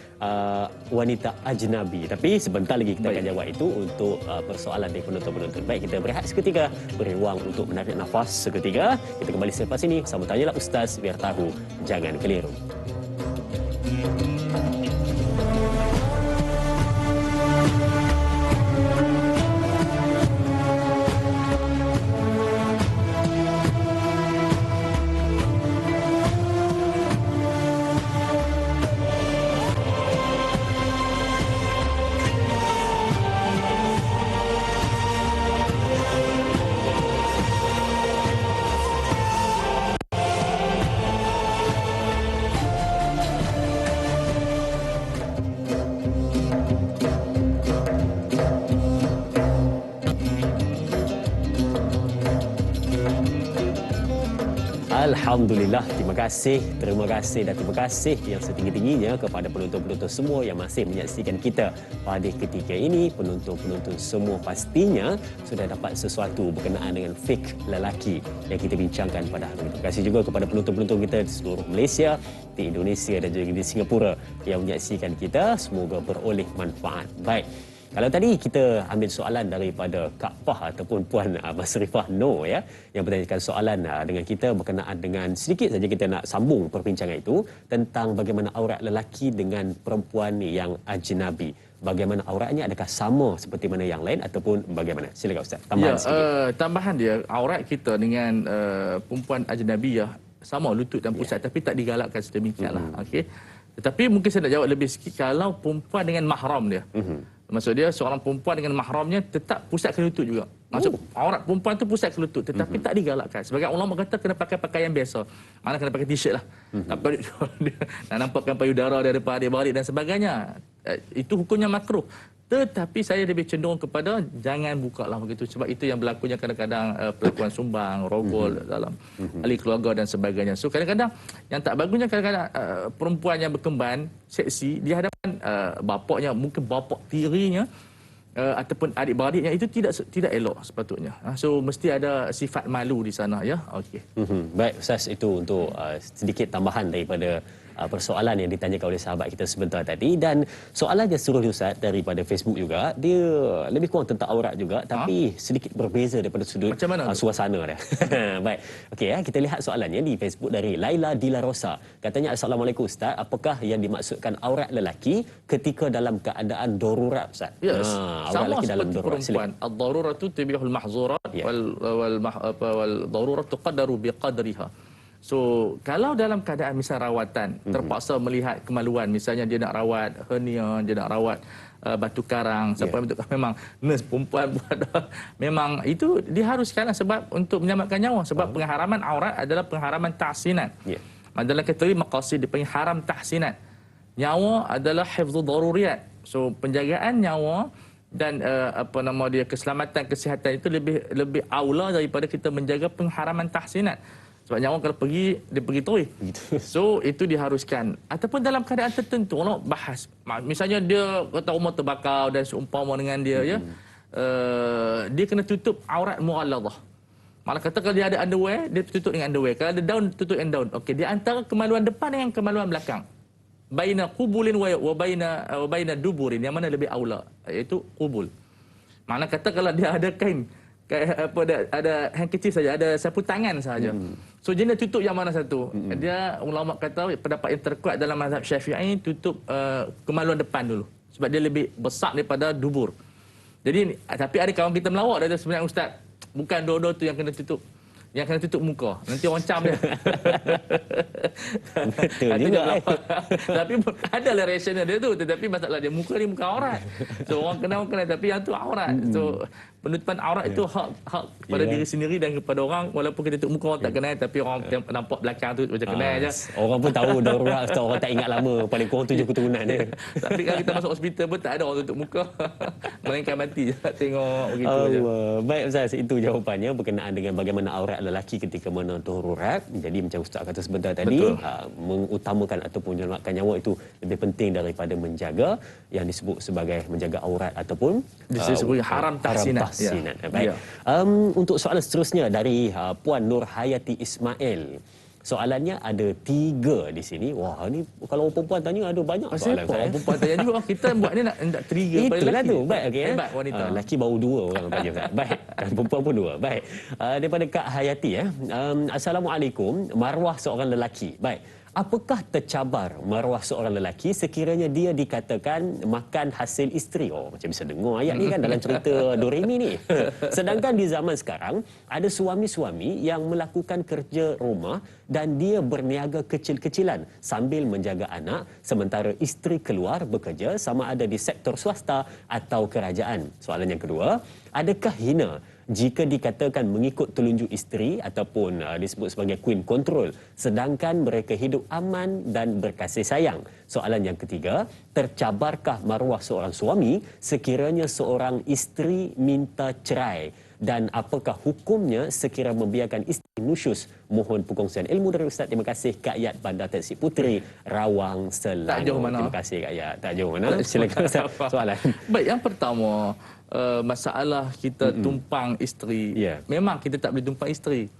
wanita ajnabi. Tapi sebentar lagi kita akan jawab itu untuk persoalan dari penonton-penonton. Baik, kita berehat seketika, beri ruang untuk menarik nafas seketika. Kita kembali selepas ini. Sama tanyalah Ustaz biar tahu, jangan keliru. Alhamdulillah, terima kasih dan terima kasih yang setinggi-tingginya kepada penonton-penonton semua yang masih menyaksikan kita pada ketika ini. Penonton-penonton semua pastinya sudah dapat sesuatu berkenaan dengan fik lelaki yang kita bincangkan pada hari ini. Terima kasih juga kepada penonton-penonton kita di seluruh Malaysia, di Indonesia dan juga di Singapura yang menyaksikan kita. Semoga beroleh manfaat. Baik. Kalau tadi kita ambil soalan daripada Kak Pah ataupun Puan Masrifah Noor ya, yang bertanyakan soalan dengan kita berkenaan dengan sedikit saja kita nak sambung perbincangan itu tentang bagaimana aurat lelaki dengan perempuan yang ajnabi. Bagaimana auratnya, adakah sama seperti mana yang lain ataupun bagaimana? Silakan Ustaz, tambahan sikit. Tambahan dia, aurat kita dengan perempuan ajnabiyah sama lutut dan pusat tapi tak digalakkan sedemikianlah. Okey. Tetapi mungkin saya nak jawab lebih sikit kalau perempuan dengan mahram dia. Maksud dia seorang perempuan dengan mahramnya tetap pusat ke lutut juga. Maksud aurat perempuan tu pusat ke lutut tetapi tak digalakkan. Sebagai ulama kata kena pakai pakaian biasa. Mana kena pakai t-shirt lah. Tak nak nampakkan payudara daripada adik-beradik dan sebagainya. Itu hukumnya makruh. Tetapi saya lebih cenderung kepada jangan buka lah begitu. Sebab itu yang berlakunya kadang-kadang pelakuan sumbang, rogol dalam ahli keluarga dan sebagainya. So kadang-kadang yang tak bagusnya kadang-kadang perempuan yang berkemban, seksi, di hadapan bapaknya, mungkin bapak tirinya ataupun adik-beradiknya itu tidak elok sepatutnya. So mesti ada sifat malu di sana ya. Okey. Baik Ustaz, itu untuk sedikit tambahan daripada persoalan yang ditanyakan oleh sahabat kita sebentar tadi. Dan soalan yang seterusnya Ustaz daripada Facebook juga, dia lebih kurang tentang aurat juga tapi sedikit berbeza daripada sudut suasana dia. Baik. Okey ya, kita lihat soalannya di Facebook dari Laila Dila Rosa. Katanya, Assalamualaikum Ustaz, apakah yang dimaksudkan aurat lelaki ketika dalam keadaan darurat Ustaz? Yes. Aurat Sama lelaki dalam seperti perempuan. Ad-daruratu tubihul mahzurat wal darurat tuqaddaru biqadriha. So, kalau dalam keadaan misal rawatan, terpaksa melihat kemaluan, misalnya dia nak rawat hernia, dia nak rawat batu karang, sampai memang nurse perempuan memang itu diharuskan sebab untuk menyelamatkan nyawa, sebab pengharaman aurat adalah pengharaman tahsinat. Dalam kategori maqasid dipanggil haram tahsinat. Nyawa adalah hifdzu daruriyat. So, penjagaan nyawa dan keselamatan kesihatan itu lebih aula daripada kita menjaga pengharaman tahsinat. Sebab nyawa kalau pergi, dia pergi terus. So, itu diharuskan. Ataupun dalam keadaan tertentu, Allah bahas. Misalnya dia kata rumah terbakar dan seumpama dengan dia, ya, dia kena tutup aurat mu'alladah. Malah kata kalau dia ada underwear, dia tutup dengan underwear. Kalau ada daun, tutup dengan daun. Okey, dia antara kemaluan depan dengan kemaluan belakang. Baina qubulin wa baina duburin. Yang mana lebih aula? Iaitu qubul. Mana kata kalau dia ada kain, ada handkerchief saja, ada sapu tangan saja. So dia tutup yang mana satu? Dia ulama kata pendapat yang terkuat dalam mazhab Syafi'i tutup kemaluan depan dulu sebab dia lebih besar daripada dubur. Jadi tapi ada kawan kita melawak dia sebenarnya ustaz, bukan dua-dua tu yang kena tutup. Yang kena tutup muka. Nanti orang cam dia. Betul juga. Tapi ada lah reaction dia tu. Tetapi masalah dia muka ni muka aurat. So orang kenal. Tapi yang tu aurat. So penutupan aurat itu hak kepada diri sendiri dan kepada orang. Walaupun kita tutup muka orang tak kenal. Tapi orang nampak belakang tu macam kenal je. Orang pun tahu darurat. Orang tak ingat lama. Paling kurang 7 keturunan dia. Tapi kalau kita masuk hospital pun tak ada orang tutup muka. Melainkan mati je. Tengok begitu je. Baik Ustaz, itu jawapannya berkenaan dengan bagaimana aurat lelaki ketika mana darurat. Jadi macam Ustaz kata sebentar tadi, mengutamakan ataupun menyelamatkan nyawa itu lebih penting daripada menjaga yang disebut sebagai menjaga aurat ataupun disebut haram tahsinat. Baik. Untuk soalan seterusnya dari Puan Nur Hayati Ismail. Soalannya ada 3 di sini. Wah, ni kalau perempuan tanya ada banyak soalan. Orang perempuan tanya juga. Kita buat ni nak trigger pada lelaki. Itulah tu. Baik, okey. Hebat wanita. Lelaki baru 2 orang tanya. Baik. Perempuan pun 2. Baik. Daripada Kak Hayati ya. Assalamualaikum. Maruah seorang lelaki. Baik. Apakah tercabar maruah seorang lelaki sekiranya dia dikatakan makan hasil isteri? Oh, macam bisa dengar ayat ni kan dalam cerita Doremi ni. Sedangkan di zaman sekarang, ada suami-suami yang melakukan kerja rumah dan dia berniaga kecil-kecilan sambil menjaga anak sementara isteri keluar bekerja sama ada di sektor swasta atau kerajaan. Soalan yang kedua, adakah hina jika dikatakan mengikut telunjuk isteri ataupun disebut sebagai queen control sedangkan mereka hidup aman dan berkasih sayang? Soalan yang ketiga, tercabarkah maruah seorang suami sekiranya seorang isteri minta cerai dan apakah hukumnya sekiranya membiarkan isteri nusyus? Mohon perkongsian ilmu dari Ustaz. Terima kasih Kak Yat Bandar Taksir Puteri, Rawang, Selangor. Tak jauh mana. Terima kasih Kak Yat. Tak jauh mana. Silakan Ustaz. Soalan. Baik, yang pertama, masalah kita tumpang isteri. Memang kita tak boleh tumpang isteri.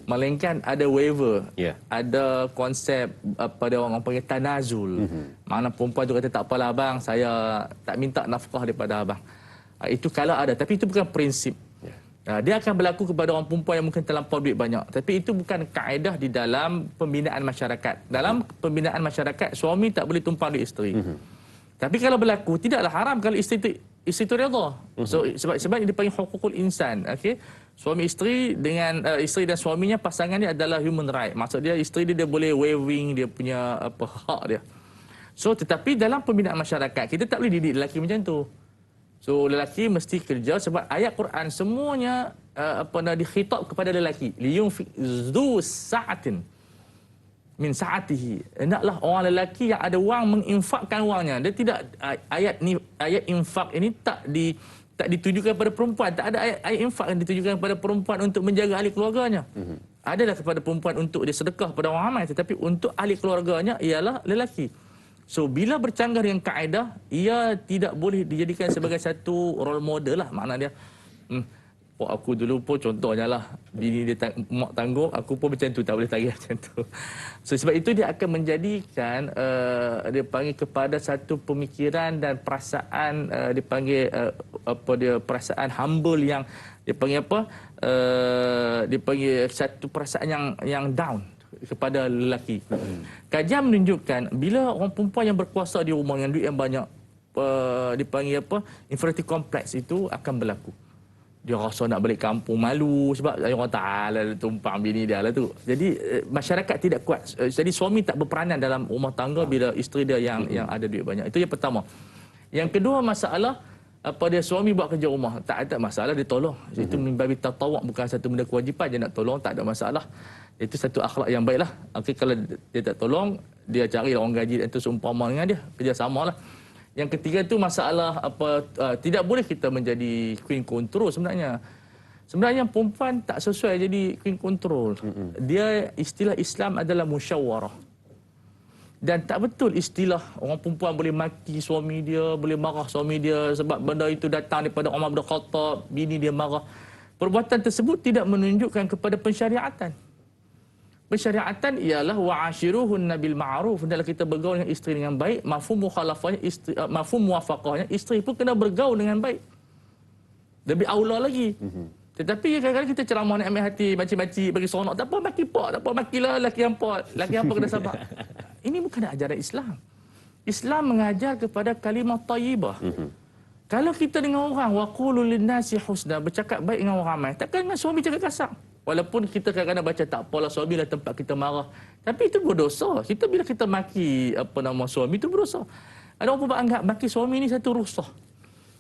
Melainkan ada waiver. Ada konsep pada orang panggil tanazul. Mana perempuan tu kata, tak apalah abang, saya tak minta nafkah daripada abang. Itu kalau ada, tapi itu bukan prinsip. Dia akan berlaku kepada orang perempuan yang mungkin terlampau duit banyak. Tapi itu bukan kaedah di dalam pembinaan masyarakat. Dalam pembinaan masyarakat, suami tak boleh tumpang duit isteri. Tapi kalau berlaku, tidaklah haram kalau isteri itu redha. Sebab dia panggil hukukul insan. Okay? Suami isteri dengan isteri dan suaminya, pasangan dia adalah human right. Maksud dia, isteri dia boleh waiving dia punya hak dia. So, tetapi dalam pembinaan masyarakat, kita tak boleh didik lelaki macam tu. So, lelaki mesti kerja sebab ayat Quran semuanya dikhitab kepada lelaki. Liyunfiq zu sa'atin min sa'atihi. Hendaklah orang lelaki yang ada wang menginfakkan wangnya. Dia tidak, ayat infak ini tak ditujukan kepada perempuan. Tak ada ayat infak yang ditujukan kepada perempuan untuk menjaga ahli keluarganya. Adalah kepada perempuan untuk dia sedekah kepada orang ramai, tetapi untuk ahli keluarganya ialah lelaki. So, bila bercanggah dengan kaedah, ia tidak boleh dijadikan sebagai satu role model lah. Makna dia, aku dulu pun contohnya lah, bini dia mak tanggung, aku pun macam tu, tak boleh tagih macam tu. So, sebab itu dia akan menjadikan, dia panggil kepada satu pemikiran dan perasaan, dia panggil, perasaan humble yang, dia panggil dia panggil satu perasaan yang down kepada lelaki. Kajian menunjukkan bila orang perempuan yang berkuasa di rumah dengan duit yang banyak, dipanggil inferiority complex itu akan berlaku. Dia rasa nak balik kampung malu sebab orang tak tumpang bini dia lah tu. Jadi masyarakat tidak kuat. Jadi suami tak berperanan dalam rumah tangga bila isteri dia yang ada duit banyak. Itu yang pertama. Yang kedua, masalah dia suami buat kerja rumah, tak ada masalah, dia tolong. Itu membabi tatawuk, bukan satu benda kewajipan, dia nak tolong, tak ada masalah. Itu satu akhlak yang baiklah. Okay, kalau dia tak tolong, dia cari orang gaji itu seumpama dengan dia, kerjasamalah. Yang ketiga tu masalah tidak boleh kita menjadi queen control sebenarnya. Sebenarnya perempuan tak sesuai jadi queen control. Dia, istilah Islam adalah musyawarah. Dan tak betul istilah orang perempuan boleh maki suami dia, boleh marah suami dia sebab benda itu datang daripada Umar bin Khattab, bini dia marah. Perbuatan tersebut tidak menunjukkan kepada pensyariatan. Pensyariatan ialah wa'ashiruhunna bil ma'ruf, hendaklah kita bergaul dengan isteri dengan baik. Mafhum mukhalafahnya, mafhum muwafaqahnya, isteri pun kena bergaul dengan baik. Lebih aula lagi. Tetapi kadang-kadang kita ceramah nak ambil hati, maci-maci, bagi seronok, tak apa maki pak, tak apa makilah laki hampa, laki hampa kena sabar. Ini bukan ajaran Islam. Islam mengajar kepada kalimah tayyibah. Kalau kita dengan orang, waqulu linnasi husna, bercakap baik dengan orang ramai, takkan dengan suami cakap kasar. Walaupun kita kadang-kadang baca tak apalah suami lah tempat kita marah. Tapi itu berdosa. Kita bila kita maki suami itu berdosa. Ada orang pun anggap maki suami ini satu rusah.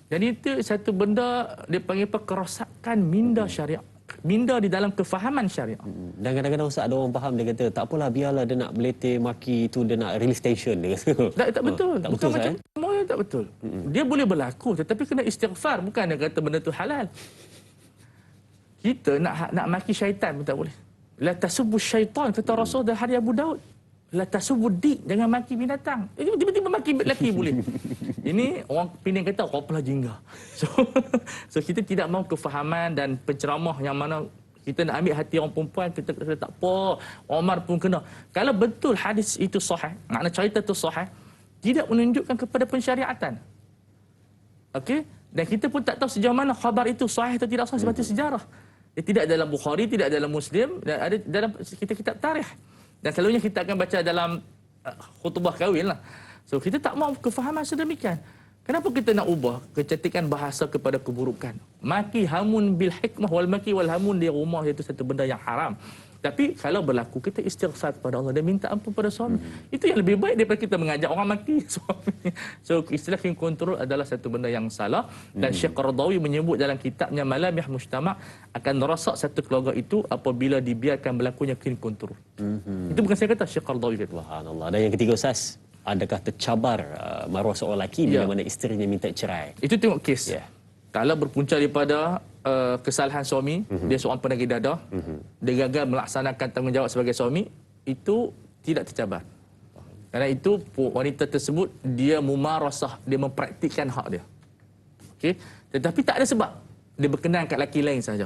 Jadi itu satu benda dia panggil kerosakan minda syariat. Minda di dalam kefahaman syariat. Dan kadang-kadang Ustaz, ada orang faham, dia kata tak apalah, biarlah dia nak beletih maki tu, dia nak release tension dia kata. Tak betul. Tak bukan betul, macam semuanya tak betul. Dia boleh berlaku tetapi kena istighfar, bukan dia kata benda tu halal. Kita nak maki syaitan pun tak boleh. La tasubbu syaitan, kata Rasul dari hadis Abu Daud. La tasubbu dik, jangan maki binatang. Tiba-tiba maki lelaki boleh. Ini orang Penang kata apalah jingga. So kita tidak mahu kefahaman dan penceramah yang mana kita nak ambil hati orang perempuan, kita kata tak apa, Omar pun kena. Kalau betul hadis itu sahih, makna cerita itu sahih, tidak menunjukkan kepada pensyariatan. Okey? Dan kita pun tak tahu sejauh mana khabar itu sahih atau tidak sahih sebab itu sejarah. Dia tidak dalam Bukhari, tidak dalam Muslim, dan ada dalam kitab-kitab tarikh. Dan selalunya kita akan baca dalam khutbah kahwin lah. So kita tak mahu kefahaman sedemikian. Kenapa kita nak ubah kecantikan bahasa kepada keburukan? Maki hamun bil hikmah wal maki wal hamun di rumah, itu satu benda yang haram. Tapi kalau berlaku, kita istighfar kepada Allah dan minta ampun pada suami. Itu yang lebih baik daripada kita mengajak orang maki suami. So istilah king control adalah satu benda yang salah. Dan Syekh Qaradawi menyebut dalam kitabnya Malamih Mujtama' akan rosak satu keluarga itu apabila dibiarkan berlakunya king control. Itu bukan saya kata, Syekh Qaradawi kata. Subhanallah. Dan yang ketiga Ustaz, adakah tercabar maruah seorang lelaki bila mana isterinya minta cerai? Itu tengok kes. Kalau berpunca daripada kesalahan suami, dia seorang penagih dadah, dia gagal melaksanakan tanggungjawab sebagai suami, itu tidak tercabar. Kerana itu wanita tersebut dia mumarasah, dia mempraktikkan hak dia. Okey, tetapi tak ada sebab dia berkenan kat lelaki lain saja.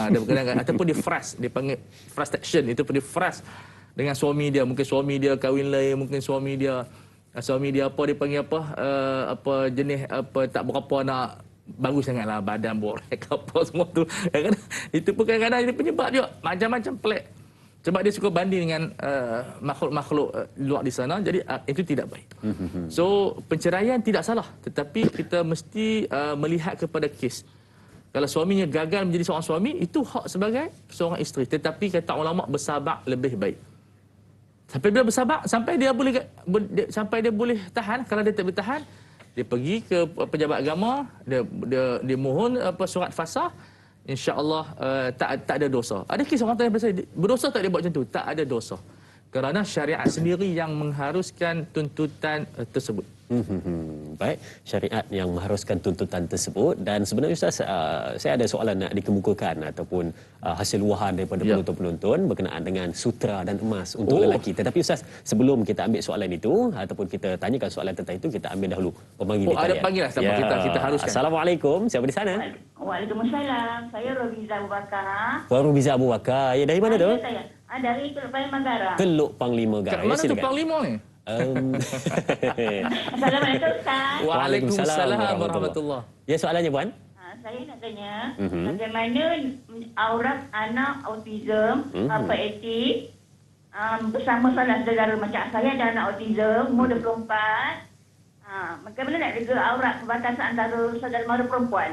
Dia berkenan kat, ataupun dia frust, dia panggil frustration, itu pun dia frust dengan suami dia, mungkin suami dia kahwin lain, mungkin suami dia apa dia panggil apa jenis apa tak berapa nak bagus sangatlah badan borek apa semua tu. Itu pun kadang-kadang dia penyebab juga macam-macam pelik. Sebab dia suka banding dengan makhluk-makhluk luar di sana, jadi itu tidak baik. So penceraian tidak salah, tetapi kita mesti melihat kepada kes. Kalau suaminya gagal menjadi seorang suami, itu hak sebagai seorang isteri. Tetapi kata ulama bersabar lebih baik. Sampai dia bersabar, sampai dia boleh tahan. Kalau dia tak boleh tahan, dia pergi ke pejabat agama, dia mohon surat fasah. InsyaAllah tak ada dosa. Ada kes orang tanya pasal berdosa tak dia buat macam tu? Tak ada dosa. Kerana syariat sendiri yang mengharuskan tuntutan tersebut. Baik, syariat yang mengharuskan tuntutan tersebut. Dan sebenarnya Ustaz, saya ada soalan nak dikemukakan ataupun hasil luahan daripada penonton-penonton berkenaan dengan sutra dan emas untuk lelaki. Tetapi Ustaz, sebelum kita ambil soalan itu ataupun kita tanyakan soalan tentang itu, kita ambil dahulu pemanggil di talian. Ada panggilan kita haruskan. Assalamualaikum, siapa di sana? Waalaikumsalam. Saya Robiza Abu Bakar. Robiza Abu Bakar. Ya, dari mana tu? Saya. Dari Teluk Panglima Garam. Teluk Panglima Garam. Kat mana tu Panglima ni? Assalamualaikum Ustaz. Waalaikumsalam warahmatullahi. Ya, soalannya Puan? Saya nak tanya, bagaimana aurat anak autism, etik, bersama salah saudara macam saya ada anak autism, umur 24. Bagaimana nak jaga aurat perbatasan antara saudara mara perempuan?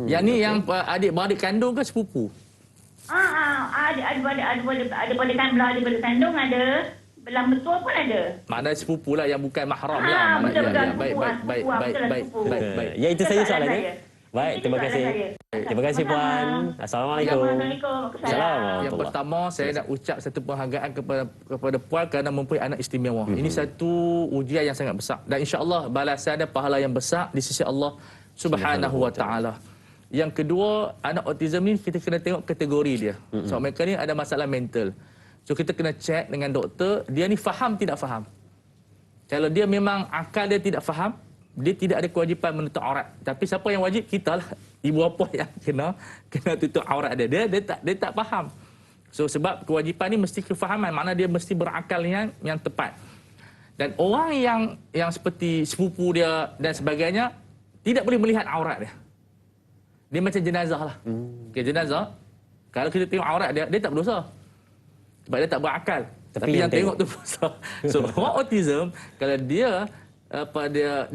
Yang ni yang adik-beradik kandung ke sepupu? Ada pada kandung ada. Belah mertua pun ada. Maknanya sepupu lah yang bukan mahram lah. Baik. Ya, itu saja soalannya. Baik, terima kasih. Terima kasih Puan. Assalamualaikum. Assalamualaikum. Yang pertama saya nak ucap satu penghargaan kepada Puan kerana mempunyai anak istimewa. Ini satu ujian yang sangat besar dan insya-Allah balasan dan pahala yang besar di sisi Allah Subhanahu wa taala. Yang kedua, anak autism ni kita kena tengok kategori dia. So mereka ni ada masalah mental. So kita kena cek dengan doktor, dia ni faham tidak faham. Kalau dia memang akal dia tidak faham, dia tidak ada kewajipan menutup aurat. Tapi siapa yang wajib? Kita lah, ibu bapa yang kena tutup aurat dia. Dia tak faham. So sebab kewajipan ni mesti kefahaman, makna dia mesti berakal yang tepat. Dan orang yang seperti sepupu dia dan sebagainya tidak boleh melihat aurat dia. Dia macam jenazah lah. Okay, jenazah, kalau kita tengok aurat dia tak berdosa. Sebab dia tak berakal. Tapi yang tengok tu berdosa. So orang autism, kalau dia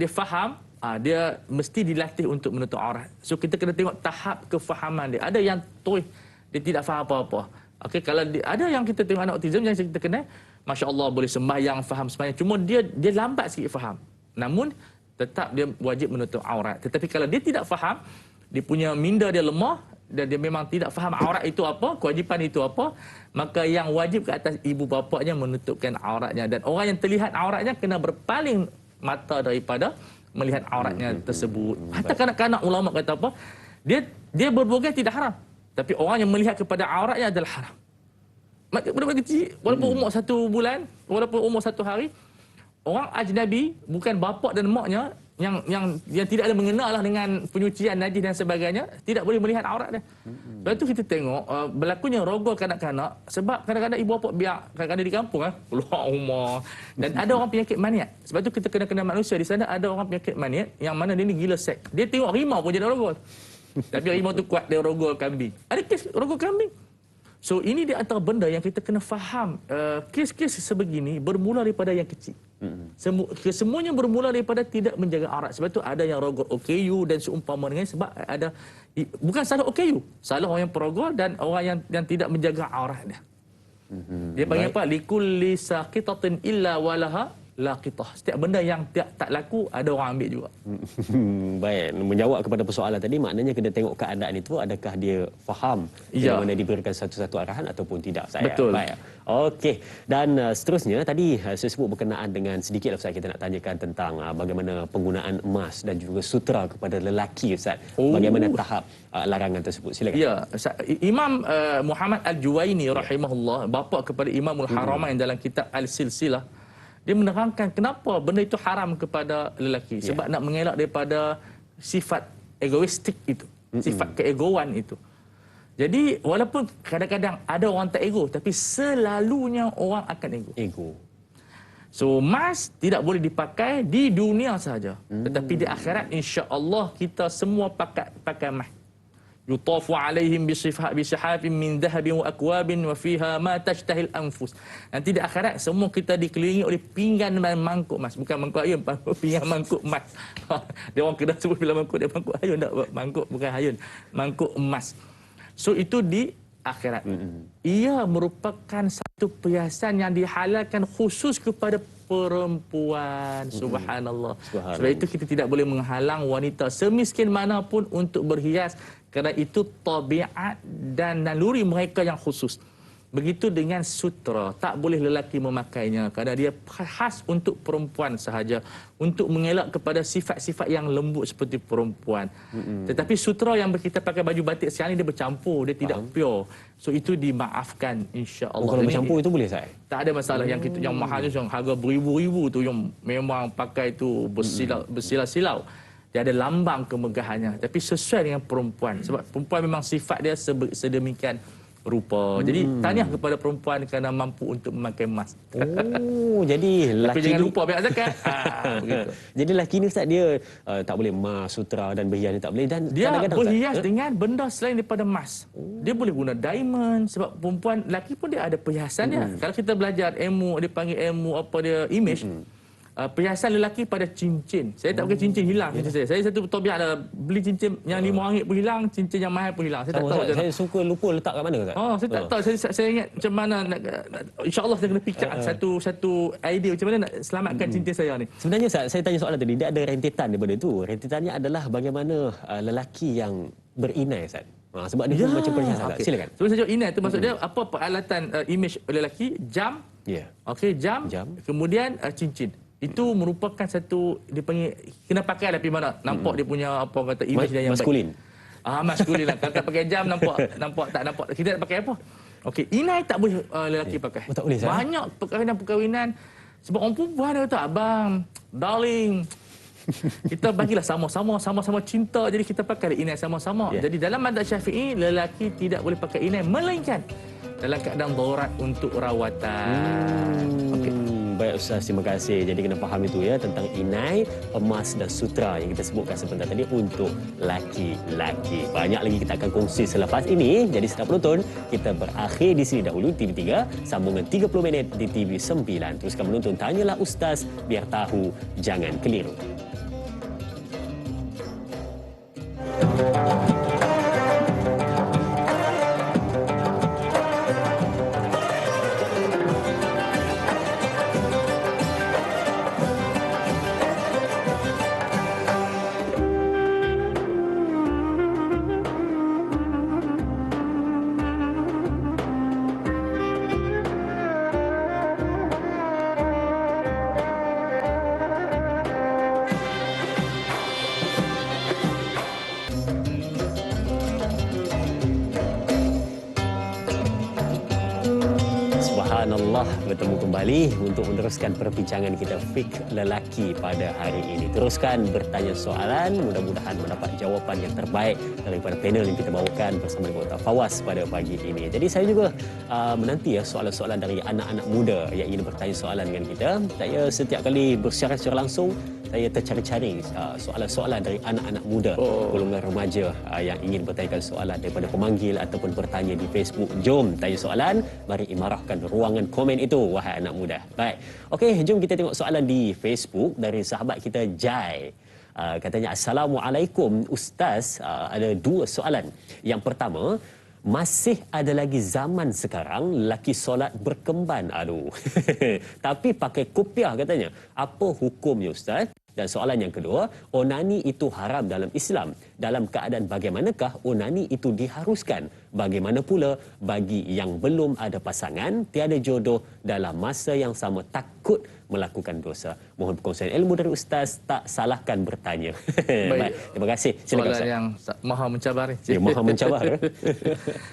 faham, dia mesti dilatih untuk menutup aurat. So kita kena tengok tahap kefahaman dia. Ada yang dia tidak faham apa-apa. Okey, kalau ada yang kita tengok anak autism yang kita kenal, masya-Allah boleh sembahyang, faham sembahyang. Cuma dia lambat sikit faham. Namun tetap dia wajib menutup aurat. Tetapi kalau dia tidak faham, dia punya minda dia lemah dan dia memang tidak faham aurat itu apa, kewajipan itu apa, maka yang wajib ke atas ibu bapanya menutupkan auratnya. Dan orang yang terlihat auratnya kena berpaling mata daripada melihat auratnya tersebut. Hatta kanak-kanak ulama kata apa? Dia berbohong tidak haram. Tapi orang yang melihat kepada auratnya adalah haram. Budak-budak kecil, walaupun umur 1 bulan, walaupun umur 1 hari, orang ajnabi, bukan bapa dan maknya, yang tidak ada mengenal lah dengan penyucian najis dan sebagainya, tidak boleh melihat aurat dia. Lepas tu kita tengok berlakunya rogol kanak-kanak sebab kadang-kadang ibu bapa biar kadang-kadang di kampung keluar rumah dan ada orang penyakit maniat. Sebab tu kita kena manusia di sana ada orang penyakit maniat yang mana dia ni gila seks. Dia tengok rimau pun jadi rogol. Tapi rimau tu kuat dia rogol kambing. Ada kes rogol kambing. So ini di antara benda yang kita kena faham. Kes-kes sebegini bermula daripada yang kecil. Kesemuanya bermula daripada tidak menjaga aurat. Sebab tu ada yang rogol OKU dan seumpama dengan sebab ada bukan salah OKU, salah orang yang perogol dan orang yang tidak menjaga aurat dia. Dia panggil apa? Likulli saqitatin illa walaha laqitah. Setiap benda yang tak laku, ada orang ambil juga. Baik, menjawab kepada persoalan tadi, maknanya kena tengok keadaan itu, adakah dia faham bagaimana diberikan satu-satu arahan ataupun tidak. Betul. Baik. Okey, dan seterusnya tadi saya sebut berkenaan dengan sedikit Ustaz, kita nak tanyakan tentang bagaimana penggunaan emas dan juga sutera kepada lelaki Ustaz. Bagaimana tahap larangan tersebut? Silakan. Ya, Imam Muhammad Al-Juwaini rahimahullah, bapa kepada Imamul Haramain dalam kitab Al-Silsilah, dia menerangkan kenapa benda itu haram kepada lelaki. Sebab nak mengelak daripada sifat egoistik itu, sifat keegoan itu. Jadi walaupun kadang-kadang ada orang tak ego, tapi selalunya orang akan ego. So emas tidak boleh dipakai di dunia sahaja, tetapi di akhirat insya-Allah kita semua pakai emas. Yutafu alaihim bisihafin min dhahabin wa akwabin wa fiha ma tashtahil anfus. Nanti di akhirat semua kita dikelilingi oleh pinggan dan mangkuk emas. Bukan mangkuk ayun, pinggan mangkuk emas. Dia orang kena sebut bila mangkuk, dia mangkuk ayun, tak, mangkuk bukan ayun, mangkuk emas. So itu di akhirat. Ia merupakan satu perhiasan yang dihalalkan khusus kepada perempuan. Subhanallah. Sebab itu kita tidak boleh menghalang wanita semiskin manapun untuk berhias, kerana itu tabiat dan naluri mereka yang khusus. Begitu dengan sutera, tak boleh lelaki memakainya kerana dia khas untuk perempuan sahaja, untuk mengelak kepada sifat-sifat yang lembut seperti perempuan. Tetapi sutera yang kita pakai baju batik sekarang ni dia bercampur, dia tidak pure. So itu dimaafkan insya-Allah. Kalau bercampur itu boleh saya? Tak ada masalah. Yang kita yang mahal yang harga beribu-ribu tu yang memang pakai tu bersilau-silau. Dia ada lambang kemegahannya, tapi sesuai dengan perempuan. Sebab perempuan memang sifat dia sedemikian rupa. Jadi tahniah kepada perempuan kerana mampu untuk memakai emas. Jadi lelaki tapi jangan lupa bayar zakat. Begitu. Jadi lelaki ni Ustaz, dia tak boleh emas, sutera dan berhias ni tak boleh, dan dia berhias dengan benda selain daripada emas. Dia boleh guna diamond, sebab perempuan, lelaki pun dia ada perhiasan dia. Kalau kita belajar ilmu, dia panggil ilmu apa dia, image. Perhiasan lelaki pada cincin. Saya tak pakai cincin, hilang cincin saya. Saya satu tabiat adalah beli cincin yang RM5 pun hilang, cincin yang mahal pun hilang. Saya tak tahu. Saya suka lupa letak kat mana Ustaz? Saya tak tahu. Saya ingat macam mana insya-Allah saya kena fikir satu idea macam mana nak selamatkan cincin saya ni. Sebenarnya Ustaz, saya tanya soalan tadi, dia ada rentetan daripada tu. Rentetannya adalah bagaimana lelaki yang berinai Ustaz. Sebab dia pun macam perhiasan. Silakan. Sebelum saya jawab inai tu maksud dia apa peralatan image lelaki, jam. Okey, jam. Kemudian cincin. Itu merupakan satu, dia panggil, kena pakai lah pergi mana. Nampak dia punya apa kata image dia yang maskulin. Baik. Maskulin lah. Kalau tak pakai jam nampak tak nampak. Kita tak pakai apa? Okey, inai tak boleh lelaki pakai. Tak boleh, banyak perkahwinan sebab orang perempuan dia kata, abang, darling, kita bagilah sama-sama cinta, jadi kita pakai inai sama-sama. Jadi dalam mazhab Syafi'i, lelaki tidak boleh pakai inai melainkan dalam keadaan darurat untuk rawatan. Okey. Baik Ustaz, terima kasih. Jadi kena faham itu ya, tentang inai, emas dan sutera yang kita sebutkan sebentar tadi untuk laki-laki. Banyak lagi kita akan kongsi selepas ini. Jadi sedang penonton, kita berakhir di sini dahulu TV3, sambungan 30 minit di TV9. Teruskan menonton Tanyalah Ustaz, biar tahu jangan keliru. Subhanallah, bertemu kembali untuk meneruskan perbincangan kita fiqh lelaki pada hari ini. Teruskan bertanya soalan, mudah-mudahan mendapat jawapan yang terbaik daripada panel yang kita bawakan bersama dengan Dr. Fawaz pada pagi ini. Jadi saya juga menanti soalan-soalan dari anak-anak muda yang ingin bertanya soalan dengan kita. Saya setiap kali bersiaran secara langsung, saya tercari-cari soalan-soalan dari anak-anak muda, golongan remaja yang ingin bertanyakan soalan daripada pemanggil ataupun bertanya di Facebook. Jom tanya soalan, mari imarahkan ruangan komen itu, wahai anak muda. Baik, okey, jom kita tengok soalan di Facebook dari sahabat kita Jai. Katanya, Assalamualaikum Ustaz, ada dua soalan. Yang pertama, masih ada lagi zaman sekarang lelaki solat berkemban. Aduh. Tapi pakai kopiah katanya. Apa hukumnya Ustaz? Dan soalan yang kedua, onani itu haram dalam Islam. Dalam keadaan bagaimanakah onani itu diharuskan? Bagaimana pula bagi yang belum ada pasangan, tiada jodoh dalam masa yang sama takut melakukan dosa? Mohon perkongsian ilmu dari Ustaz, tak salahkan bertanya. Baik, terima kasih. Silakan, soalan yang maha mencabar. Ya, maha mencabar.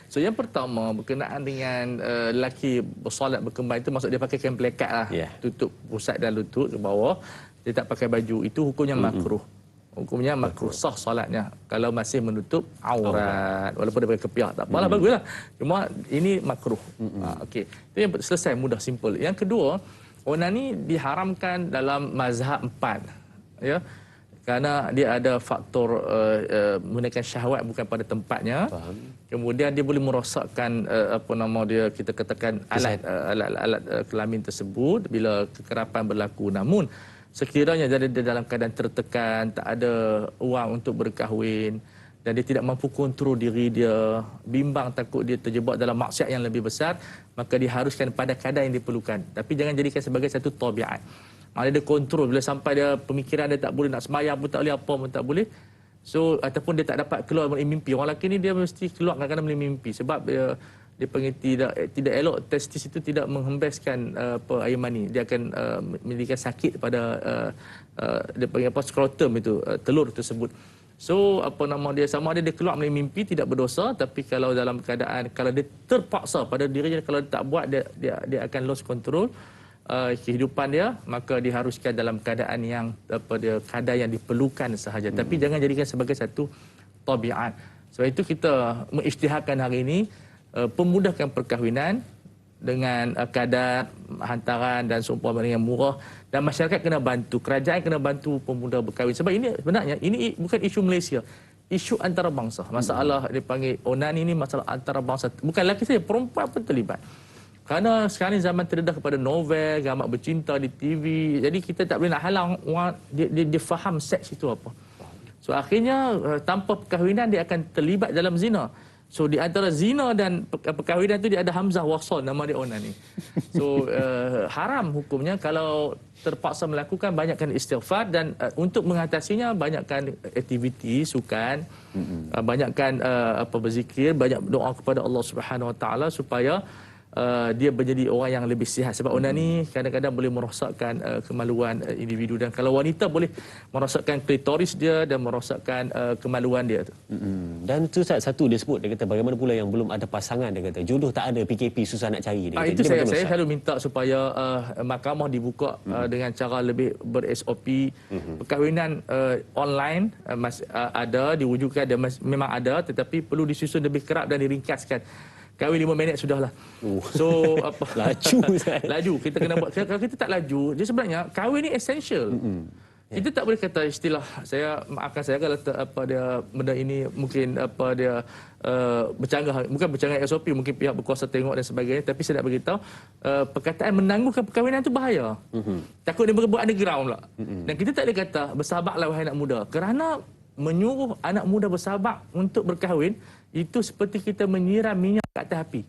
So yang pertama berkenaan dengan lelaki bersolat berkemban itu, maksud dia pakai kain pelekat lah. Tutup pusat dan lutut ke bawah. Dia tak pakai baju, itu hukumnya makruh. Hukumnya makruh, sah solatnya kalau masih menutup aurat. Walaupun dia pakai kepiah, tak apalah, baguslah. Cuma ini makruh. Okey. Itu yang selesai, mudah, simple. Yang kedua, onani diharamkan dalam mazhab 4. Ya. Kerana dia ada faktor menggunakan syahwat bukan pada tempatnya. Faham. Kemudian dia boleh merosakkan apa nama dia, kita katakan alat kelamin tersebut bila kekerapan berlaku. Namun sekiranya dia dalam keadaan tertekan, tak ada wang untuk berkahwin dan dia tidak mampu kontrol diri dia, bimbang takut dia terjebak dalam maksiat yang lebih besar, maka diharuskan pada kadar yang diperlukan. Tapi jangan jadikan sebagai satu tabiat. Maksudnya dia kontrol, bila sampai dia pemikiran dia tak boleh, nak sembahyang pun tak boleh, apa pun tak boleh. So ataupun dia tak dapat keluar dari mimpi. Orang lelaki ni dia mesti keluar kadang-kadang dari mimpi sebab dia panggil tidak elok, testis itu tidak menghembaskan air mani. Dia akan memberikan sakit pada dia panggil apa, skrotum itu, telur tersebut. So apa nama dia, sama ada dia keluar dari mimpi tidak berdosa, tapi kalau dalam keadaan kalau dia terpaksa pada dirinya, kalau dia tak buat, dia akan lost control kehidupan dia, maka diharuskan dalam keadaan yang kadar yang diperlukan sahaja. Tapi jangan jadikan sebagai satu tabiat. Sebab itu kita mengisytiharkan hari ini pemudahkan perkahwinan dengan kadar hantaran dan seumpama yang murah, dan masyarakat kena bantu, kerajaan kena bantu pemuda berkahwin. Sebab ini sebenarnya ini bukan isu Malaysia, isu antarabangsa. Masalah dia panggil onani ini masalah antarabangsa, bukan lelaki saja, perempuan pun terlibat. Kerana sekarang ni zaman terdedah kepada novel, gambar bercinta di TV. Jadi kita tak boleh nak halang orang dia faham seks itu apa. So akhirnya tanpa perkahwinan dia akan terlibat dalam zina. So di antara zina dan perkahwinan tu dia ada hamzah wasal, nama dia onani. So haram hukumnya. Kalau terpaksa melakukan, banyakkan istighfar, dan untuk mengatasinya banyakkan aktiviti sukan, banyakkan berzikir, banyak doa kepada Allah Subhanahu Wa Taala supaya dia menjadi orang yang lebih sihat. Sebab onani kadang-kadang boleh merosakkan kemaluan individu, dan kalau wanita boleh merosakkan klitoris dia dan merosakkan kemaluan dia tu. Dan tu satu dia sebut, dia kata bagaimana pula yang belum ada pasangan, dia kata jodoh tak ada, PKP susah nak cari. Dia kata, itu saya selalu minta supaya mahkamah dibuka dengan cara lebih ber-SOP. Perkahwinan online ada, diwujudkan, dia memang ada, tetapi perlu disusun lebih kerap dan diringkaskan. Kahwin 5 minit sudahlah. So apa? Laju. Kita kena buat. Kalau kita tak laju, dia sebenarnya kahwin ni essential. Kita tak boleh kata istilah, saya maafkan saya kalau dia benda ini mungkin dia bercanggah, bukan bercanggah SOP, mungkin pihak berkuasa tengok dan sebagainya, tapi saya nak beritahu perkataan menangguhkan perkahwinan itu bahaya. Takut dia berebut underground pula. Dan kita tak boleh kata bersabarlah wahai anak muda, kerana menyuruh anak muda bersabar untuk berkahwin itu seperti kita menyiram minyak ke atas api.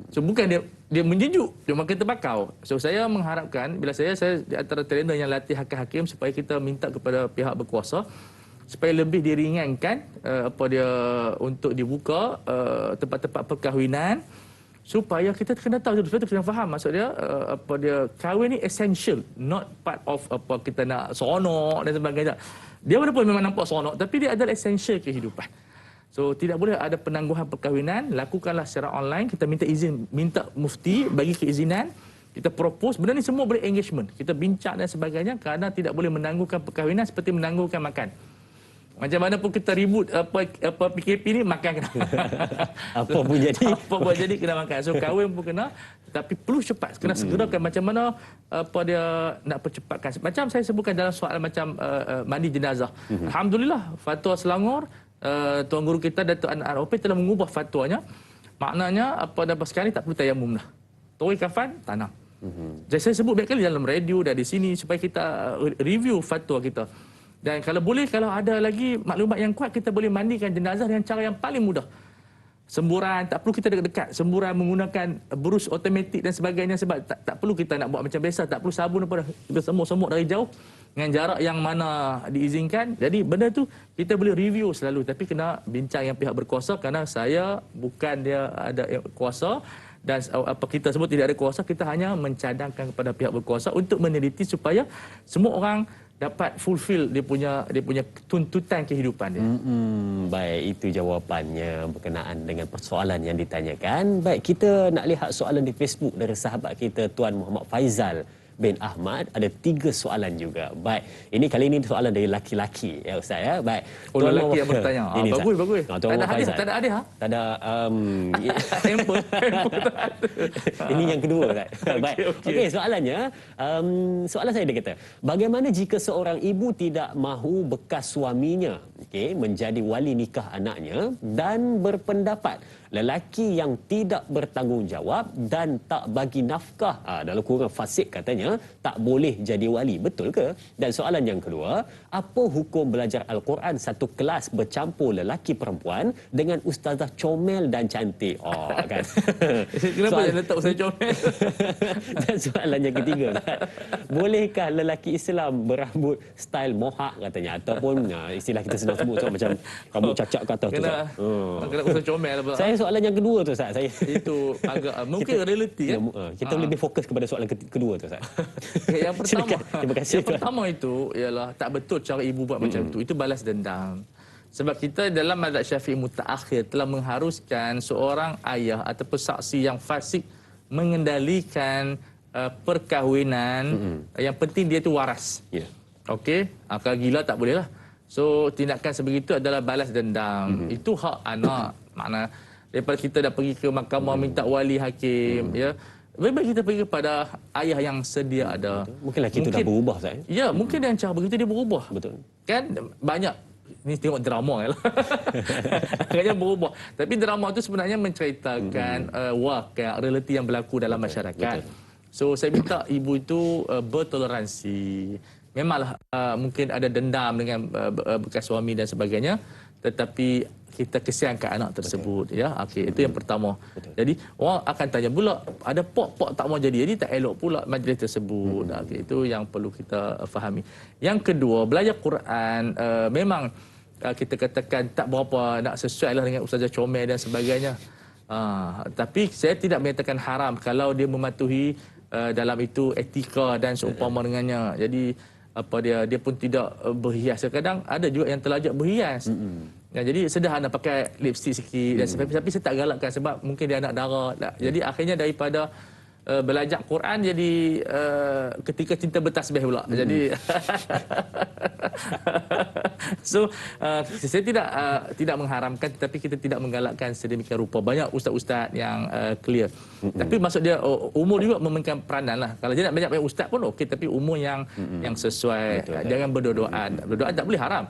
So bukan dia menjejuk, dia makin terbakar. So saya mengharapkan, bila saya di antara trainer yang latih hakim-hakim, supaya kita minta kepada pihak berkuasa supaya lebih diringankan untuk dibuka tempat-tempat perkahwinan, supaya kita kena tahu, supaya kita kena faham maksud dia kahwin ni essential, not part of kita nak seronok dan sebagainya. Dia walaupun memang nampak seronok, tapi dia adalah essential kehidupan. So tidak boleh ada penangguhan perkahwinan, lakukanlah secara online. Kita minta izin, minta mufti bagi keizinan, kita propose, benda ni semua boleh engagement, kita bincang dan sebagainya, kerana tidak boleh menangguhkan perkahwinan seperti menangguhkan makan. Macam mana pun kita ribut PKP ni, makan kena. Apa pun jadi kena makan. So kahwin pun kena, tapi perlu cepat, kena segerakan macam mana dia nak percepatkan. Macam saya sebutkan dalam soal macam mandi jenazah. Alhamdulillah fatwa Selangor, Tuan Guru kita Datuk Anwar Opey telah mengubah fatwanya. Maknanya sekarang ni tak perlu tayamum dah. Tori kafan, tanam. Jadi saya sebut banyak kali dalam radio dan di sini supaya kita review fatwa kita. Dan kalau boleh, kalau ada lagi maklumat yang kuat, kita boleh mandikan jenazah dengan cara yang paling mudah. semburan, tak perlu kita dekat-dekat. Semburan menggunakan brush automatik dan sebagainya, sebab tak perlu kita nak buat macam biasa, tak perlu sabun apa dah. Kita semuk-semuk dari jauh dengan jarak yang mana diizinkan. Jadi benda tu kita boleh review selalu, tapi kena bincang yang pihak berkuasa, kerana saya bukan dia ada kuasa dan apa kita sebut tidak ada kuasa, kita hanya mencadangkan kepada pihak berkuasa untuk meneliti supaya semua orang dapat fulfill dia punya tuntutan kehidupan dia. Baik, itu jawapannya berkenaan dengan persoalan yang ditanyakan. Baik, kita nak lihat soalan di Facebook dari sahabat kita Tuan Muhammad Faizal bin Ahmad. Ada 3 soalan juga. Baik, ini kali ini soalan dari laki-laki ya Ustaz ya. Baik. Oh, lelaki yang bertanya. Bagus. Tak ada hadiah, tak ada hadiah. Tak ada handphone tak ada. Ini yang kedua Ustaz. Baik. Okey, soalannya soalan saya dia kata, bagaimana jika seorang ibu tidak mahu bekas suaminya menjadi wali nikah anaknya dan berpendapat lelaki yang tidak bertanggungjawab dan tak bagi nafkah, dalam kurung fasik katanya, tak boleh jadi wali. Betul ke? Dan soalan yang kedua, apa hukum belajar Al-Quran satu kelas bercampur lelaki perempuan dengan ustazah comel dan cantik? Kan. Kenapa dia letak ustazah comel? Dan soalan yang ketiga, bolehkah lelaki Islam berambut style mohak katanya, ataupun istilah kita senang sebut macam rambut cacat ke atas tu? Kena ustazah comel pula. Saya soalan yang kedua tu Ustaz. Itu agak mungkin realiti kita lebih fokus kepada soalan kedua tu Ustaz. Yang pertama, terima kasih. Yang pertama itu ialah tak betul cara ibu buat macam tu. Itu balas dendam. Sebab kita dalam mazhab Syafi'i mutaakhir telah mengharuskan seorang ayah ataupun saksi yang fasik mengendalikan perkahwinan. Yang penting dia tu waras. Okey, kalau gila tak boleh lah. So tindakan sebegitu adalah balas dendam. Itu hak anak. Makna daripada kita dah pergi ke mahkamah minta wali hakim, ya, lebih baik kita pergi kepada ayah yang sedia ada. Mungkin lelaki itu dah berubah Ustaz. Ya, mungkin dengan cara begitu dia berubah. Betul. Kan banyak ni tengok drama lah. Akhirnya berubah. Tapi drama tu sebenarnya menceritakan waqiah realiti yang berlaku dalam masyarakat. So saya minta ibu itu bertoleransi. Memanglah mungkin ada dendam dengan bekas suami dan sebagainya, tetapi kita kesiankan anak tersebut. Ya, okey, itu yang pertama. Jadi orang akan tanya pula, ada pok tak mau jadi tak elok pula majlis tersebut. Okey, itu yang perlu kita fahami. Yang kedua, belajar Quran memang kita katakan tak berapa nak sesuai lah dengan ustazah comel dan sebagainya. Tapi saya tidak menyatakan haram kalau dia mematuhi dalam itu etika dan seumpama dengannya. Jadi dia pun tidak berhias. Kadang ada juga yang terlajak berhias. Jadi sederhana pakai lipstick sikit dan sebagainya. Tapi saya tak galakkan sebab mungkin dia anak darah. Jadi akhirnya daripada belajar Quran jadi ketika cinta bertasbih pula. Jadi so saya tidak mengharamkan, tetapi kita tidak menggalakkan sedemikian rupa. Banyak ustaz-ustaz yang clear. Tapi maksud dia umur juga memainkan peranan lah. Kalau dia nak banyak ustaz pun okey, tapi umur yang sesuai. Jangan berdoa-doaan. Berdoa tak boleh haram.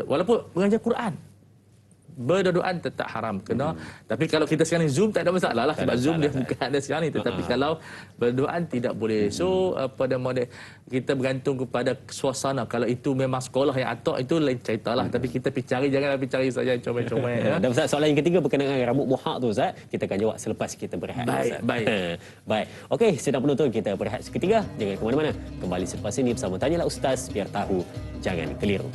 Walaupun mengajar Quran, berdoaan tetap haram kena. Tapi kalau kita sekarang Zoom tak ada masalah lah, sebab Zoom dia bukan ada sekarang ni. Tetapi kalau berdoaan tidak boleh. So pada model kita bergantung kepada suasana. Kalau itu memang sekolah yang atok, itu lain cerita lah. Tapi kita pergi cari, janganlah pergi cari saja comel-comel. Dan Ustaz, soalan yang ketiga berkenaan dengan rambut mohak tu Ustaz, kita akan jawab selepas kita berehat. Baik. Okey, sedang penonton, kita berehat seketika. Jangan ke mana-mana. Kembali selepas ini bersama Tanyalah Ustaz, biar tahu jangan keliru.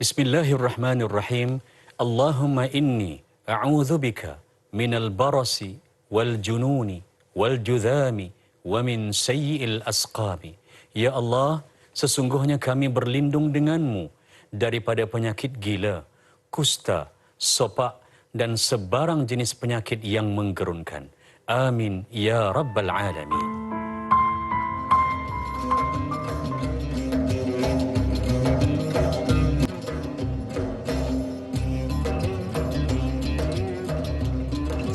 Bismillahirrahmanirrahim. Allahumma inni a'udzubika minal barasi wal jununi wal judhami wa min sayyi'il asqami. Ya Allah, sesungguhnya kami berlindung denganmu daripada penyakit gila, kusta, sopak dan sebarang jenis penyakit yang menggerunkan. Amin ya rabbal alamin.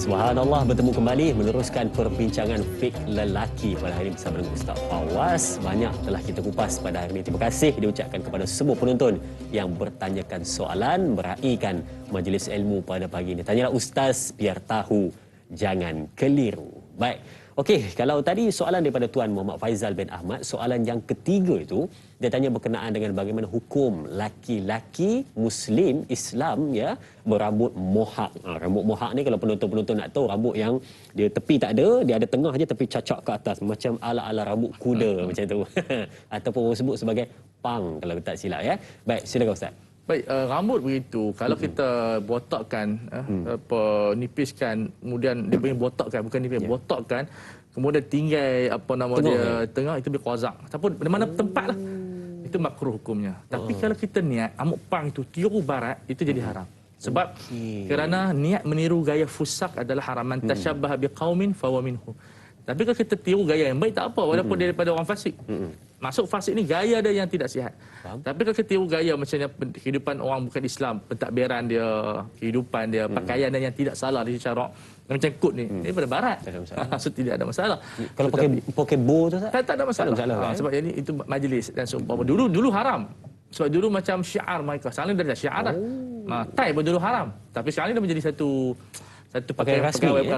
Subhanallah, bertemu kembali meneruskan perbincangan fik lelaki pada hari ini bersama dengan Ustaz Fawaz. Banyak telah kita kupas pada hari ini. Terima kasih diucapkan kepada semua penonton yang bertanyakan soalan, meraihkan majlis ilmu pada pagi ini. Tanyalah Ustaz, biar tahu jangan keliru. Baik. Okey, kalau tadi soalan daripada Tuan Muhammad Faizal bin Ahmad, soalan yang ketiga itu dia tanya berkenaan dengan bagaimana hukum laki-laki Muslim Islam ya berambut mohak. Rambut mohak ni kalau penonton-penonton nak tahu, rambut yang dia tepi tak ada, dia ada tengah je tapi cacak ke atas macam ala-ala rambut kuda macam tu. Ataupun orang sebut sebagai pang kalau tak silap ya. Baik, silakan Ustaz. Baik, rambut begitu. Kalau kita botakkan, nipiskan, kemudian dia punya botakkan, bukan nipis, botakkan, kemudian tinggal dia tengah, itu berqazak. Ataupun di mana tempat lah. Itu makruh hukumnya. Tapi kalau kita niat rambut pang itu tiru barat, itu jadi haram. Sebab kerana niat meniru gaya fusak adalah haram. Man tashabbaha biqaumin fahuwa minhum. Tapi kalau kita tiru gaya yang baik tak apa, walaupun dia daripada orang fasik. Masuk fasik ni gaya dia yang tidak sihat. Tapi kalau kita tiru gaya macamnya kehidupan orang bukan Islam, pentadbiran dia, kehidupan dia, pakaian dia yang tidak salah di syarak, macam kod ni, ini pada barat. So tidak ada masalah. Kalau pakai bow tu tak ada masalah. Sebab ini itu majlis dan seumpama. Dulu haram. Sebab dulu macam syiar mereka. Sekarang ni dah syiar dah. Tai pun dulu haram. Tapi sekarang ni dah menjadi satu pakaian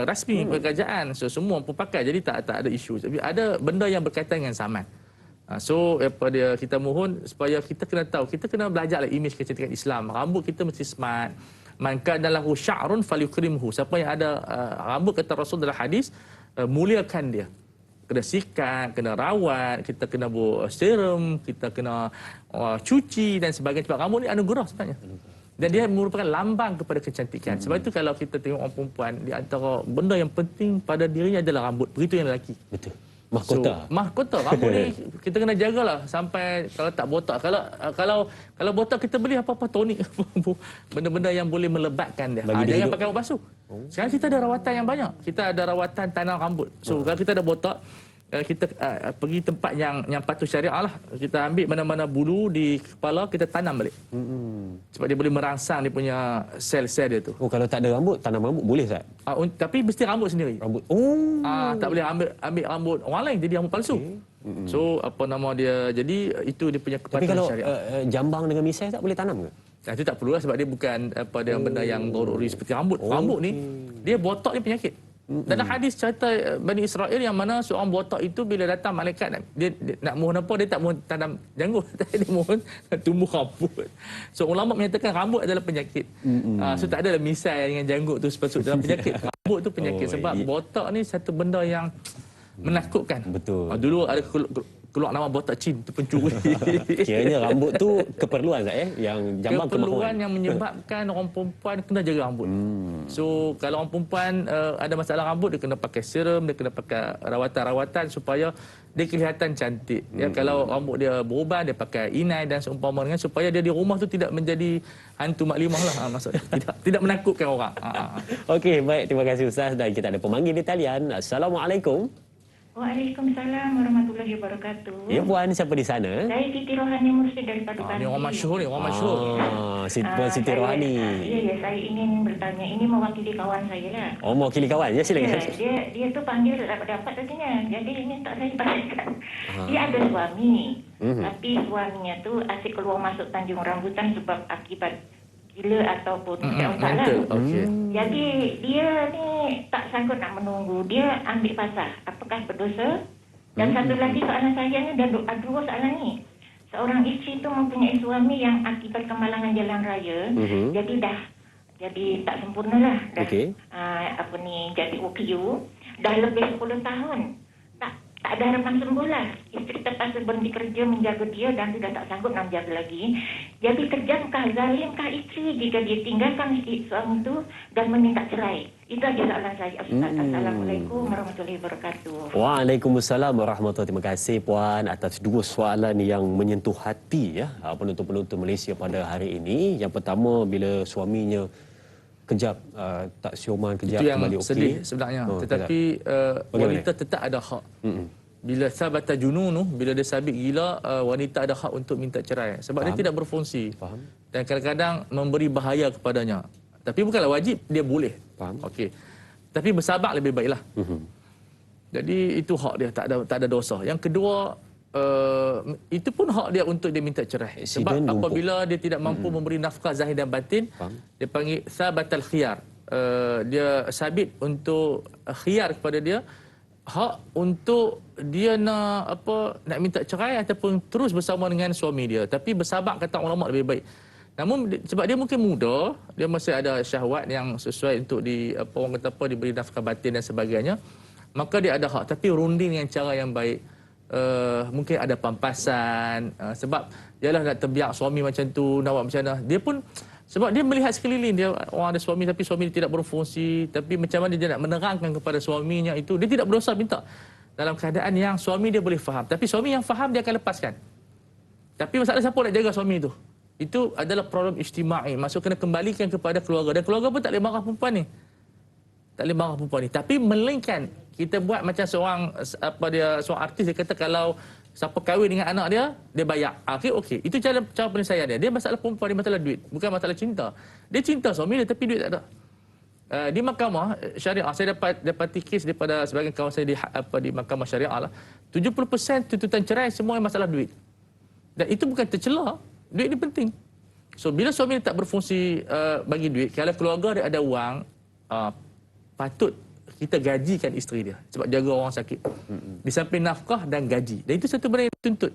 rasmi kerajaan. So semua pun pakai, jadi tak ada isu. Tapi ada benda yang berkaitan dengan zaman. So kita mohon supaya kita kena tahu, kita kena belajarlah imej kecantikan Islam. Rambut kita mesti smart. Man kana lahu sya'run falyukrimhu. Siapa yang ada rambut, kata Rasul dalam hadis, muliakan dia. Kena sikat, kena rawat, kita kena buat serum, kita kena cuci dan sebagainya. Sebab rambut ni anugerah sebenarnya. Dan dia merupakan lambang kepada kecantikan. Sebab itu kalau kita tengok orang perempuan, di antara benda yang penting pada dirinya adalah rambut. Begitu yang lelaki. Betul. Mahkota. So, mahkota. Rambut ni kita kena jagalah sampai kalau tak botak. Kalau botak kita beli apa-apa tonik. Benda-benda yang boleh melebatkan dia. Jangan pakai rambut basuh. Sekarang kita ada rawatan yang banyak. Kita ada rawatan tanam rambut. So kalau kita ada botak, kita pergi tempat yang patuh syariah lah. Kita ambil mana-mana bulu di kepala, kita tanam balik. Sebab dia boleh merangsang dia punya sel-sel dia tu. Oh, kalau tak ada rambut, tanam rambut boleh tak? Tapi mesti rambut sendiri. Rambut. Tak boleh ambil rambut orang lain jadi rambut palsu. So jadi itu dia punya kepatuhan syariah. Tapi syariah. kalau jambang dengan misai tak boleh tanam ke? Itu tak perlulah sebab dia bukan dia benda yang doruri seperti rambut. Rambut ni dia botak ni penyakit. Dalam hadis cerita Bani Israel yang mana seorang botak itu bila datang malaikat dia nak mohon apa, dia tak mohon tanam janggut, dia mohon tumbuh rambut. So ulama menyatakan rambut adalah penyakit. So tak adalah misai dengan janggut tu sepatut dalam penyakit. Rambut tu penyakit sebab botak ni satu benda yang menakutkan. Betul. Dulu ada keluar nama botak cin tu pencuri. Kiranya rambut tu keperluan yang jambang keperluan yang menyebabkan orang perempuan kena jaga rambut. So kalau orang perempuan ada masalah rambut, dia kena pakai serum, dia kena pakai rawatan-rawatan supaya dia kelihatan cantik. Ya, kalau rambut dia beruban, dia pakai inai dan seumpama dengan supaya dia di rumah tu tidak menjadi hantu maklimah lah. Maksudnya tidak menakutkan orang. Okey, baik, terima kasih Ustaz. Dan kita ada pemanggil di talian. Assalamualaikum. Waalaikumsalam warahmatullahi wabarakatuh. Ya puan, siapa di sana? Saya Siti Rohani Mursyid daripada Bandung. Ini orang masyhur ni, orang masyhur. Siti Rohani. Ya, saya ingin bertanya. Ini mewakili kawan saya lah. Oh, mewakili kawan. Ya, silakan. Dia tu panggil dapat tadinya. Jadi ini tak saya pastikan. Dia ada suami. Tapi suaminya tu asyik keluar masuk Tanjung Rambutan sebab akibat gila ataupun otak lah. Jadi dia ni tak sanggup nak menunggu. Dia ambil pasal. Apakah berdosa? Dan satu lagi soalan saya ni, dan dua soalan ni. Seorang isteri tu mempunyai suami yang akibat kemalangan jalan raya. Jadi tak sempurna lah. Jadi OKU. Dah lebih 10 tahun. Tak ada harapan sembuh lah. Isteri terpaksa berhenti kerja menjaga dia dan sudah tak sanggup nak menjaga lagi. Jadi kejamkah, zalimkah isteri jika dia tinggalkan suami itu dan meminta cerai? Itu aja soalan saya. Assalamualaikum warahmatullahi wabarakatuh. Waalaikumsalam warahmatullahi wabarakatuh. Terima kasih puan atas dua soalan yang menyentuh hati ya penonton-penonton Malaysia pada hari ini. Yang pertama, bila suaminya kejap tak siuman, kejap kembali okey. Itu yang sedih sebenarnya. Tetapi wanita tetap ada hak. Bila sabata jununu, bila dia sabit gila, wanita ada hak untuk minta cerai. Sebab dia tidak berfungsi. Dan kadang-kadang memberi bahaya kepadanya. Tapi bukanlah wajib, dia boleh. Okey. Tapi bersabar lebih baiklah. Jadi itu hak dia, tak ada dosa. Yang kedua, itu pun hak dia untuk dia minta cerai. Sebab apabila dia tidak mampu memberi nafkah zahir dan batin, dia panggil sabatal khiyar. Dia sabit untuk khiyar kepada dia hak untuk dia nak minta cerai ataupun terus bersama dengan suami dia, tapi bersabar kata ulama lebih baik. Namun sebab dia mungkin muda, dia masih ada syahwat yang sesuai untuk diberi nafkah batin dan sebagainya, maka dia ada hak, tapi runding dengan cara yang baik. Mungkin ada pampasan, sebab ialah nak terbiak suami macam tu, nak buat macam mana. Dia pun sebab dia melihat sekeliling, dia orang ada suami tapi suami dia tidak berfungsi, tapi macam mana dia nak menerangkan kepada suaminya itu, dia tidak berdosa minta. Dalam keadaan yang suami dia boleh faham, tapi suami yang faham dia akan lepaskan. Tapi masalah siapa nak jaga suami itu? Itu adalah problem ijtimai. Maksud kena kembalikan kepada keluarga, dan keluarga pun tak boleh marah perempuan ni. Tak boleh marah perempuan ni. Tapi melainkan kita buat macam seorang artis, dia kata kalau siapa kahwin dengan anak dia, dia bayar. Okey. Itu cara penyelesaian dia. Dia masalah perempuan, dia masalah duit. Bukan masalah cinta. Dia cinta suami dia tapi duit tak ada. Di mahkamah syariah, saya dapati kes daripada sebagian kawan saya di mahkamah syariah lah. 70% tuntutan cerai semua masalah duit. Dan itu bukan tercela. Duit ni penting. So bila suami dia tak berfungsi bagi duit, kalau keluarga dia ada wang, patut kita gajikan isteri dia sebab jaga orang sakit. Di samping nafkah dan gaji. Dan itu satu benda yang dituntut.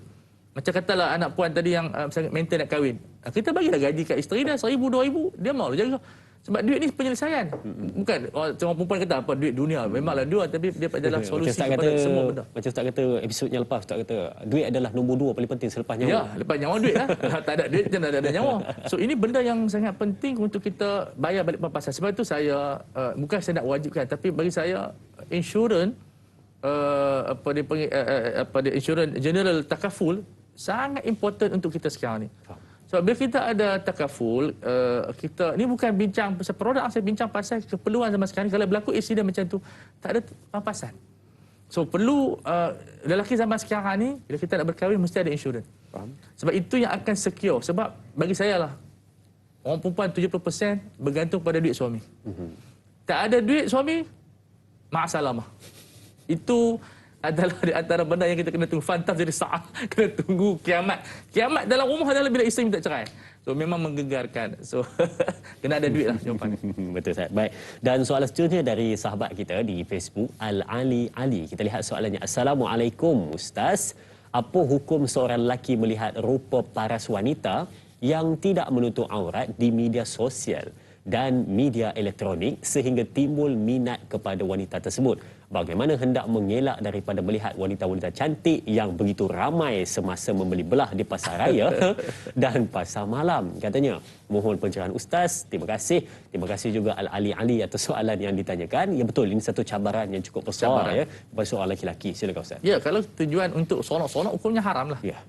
Macam katalah anak puan tadi yang sangat mental nak kahwin. Kita bagilah gaji kat isteri dia 1,000, 2,000. Dia mahu jaga. Sebab duit ni penyelesaian. Bukan orang perempuan kata apa duit dunia. Memanglah dua, tapi dia adalah solusi kepada semua benda. Macam Ustaz kata episod yang lepas, Ustaz kata duit adalah nombor 2 paling penting selepas nyawa. Ya, lepas nyawa duit lah. Tak ada duit jangan ada nyawa. So ini benda yang sangat penting untuk kita bayar balik pampasan. Sebab itu saya bukan saya nak wajibkan, tapi bagi saya insurans insurans general takaful sangat important untuk kita sekarang ni. Sebab bila kita ada takaful, kita ni bukan bincang pasal produk, saya bincang pasal keperluan zaman sekarang. Kalau berlaku insiden macam tu, tak ada pampasan. So perlu lelaki zaman sekarang ni, bila kita nak berkahwin mesti ada insurans. Sebab itu yang akan secure. Sebab bagi saya lah, orang perempuan 70% bergantung pada duit suami. Tak ada duit suami, ma'asalamah. Itu adalah di antara benda yang kita kena tunggu. Fantas jadi saat kena tunggu kiamat. Kiamat dalam rumah adalah bila isteri minta cerai. So memang menggegarkan. So kena ada duit lah jawapan ni. Betul Ustaz. Baik. Dan soalan seterusnya dari sahabat kita di Facebook, Al-Ali Ali. Kita lihat soalannya. Assalamualaikum Ustaz. Apa hukum seorang lelaki melihat rupa paras wanita yang tidak menutup aurat di media sosial dan media elektronik sehingga timbul minat kepada wanita tersebut? Bagaimana hendak mengelak daripada melihat wanita-wanita cantik yang begitu ramai semasa membeli belah di pasar raya dan pasar malam? Katanya, mohon pencerahan Ustaz. Terima kasih. Terima kasih juga Al-Ali Ali atas soalan yang ditanyakan. Ya betul, ini satu cabaran yang cukup besar ya bagi seorang lelaki. Silakan Ustaz. Ya, kalau tujuan untuk sonok-sonok hukumnya haram lah. Ya.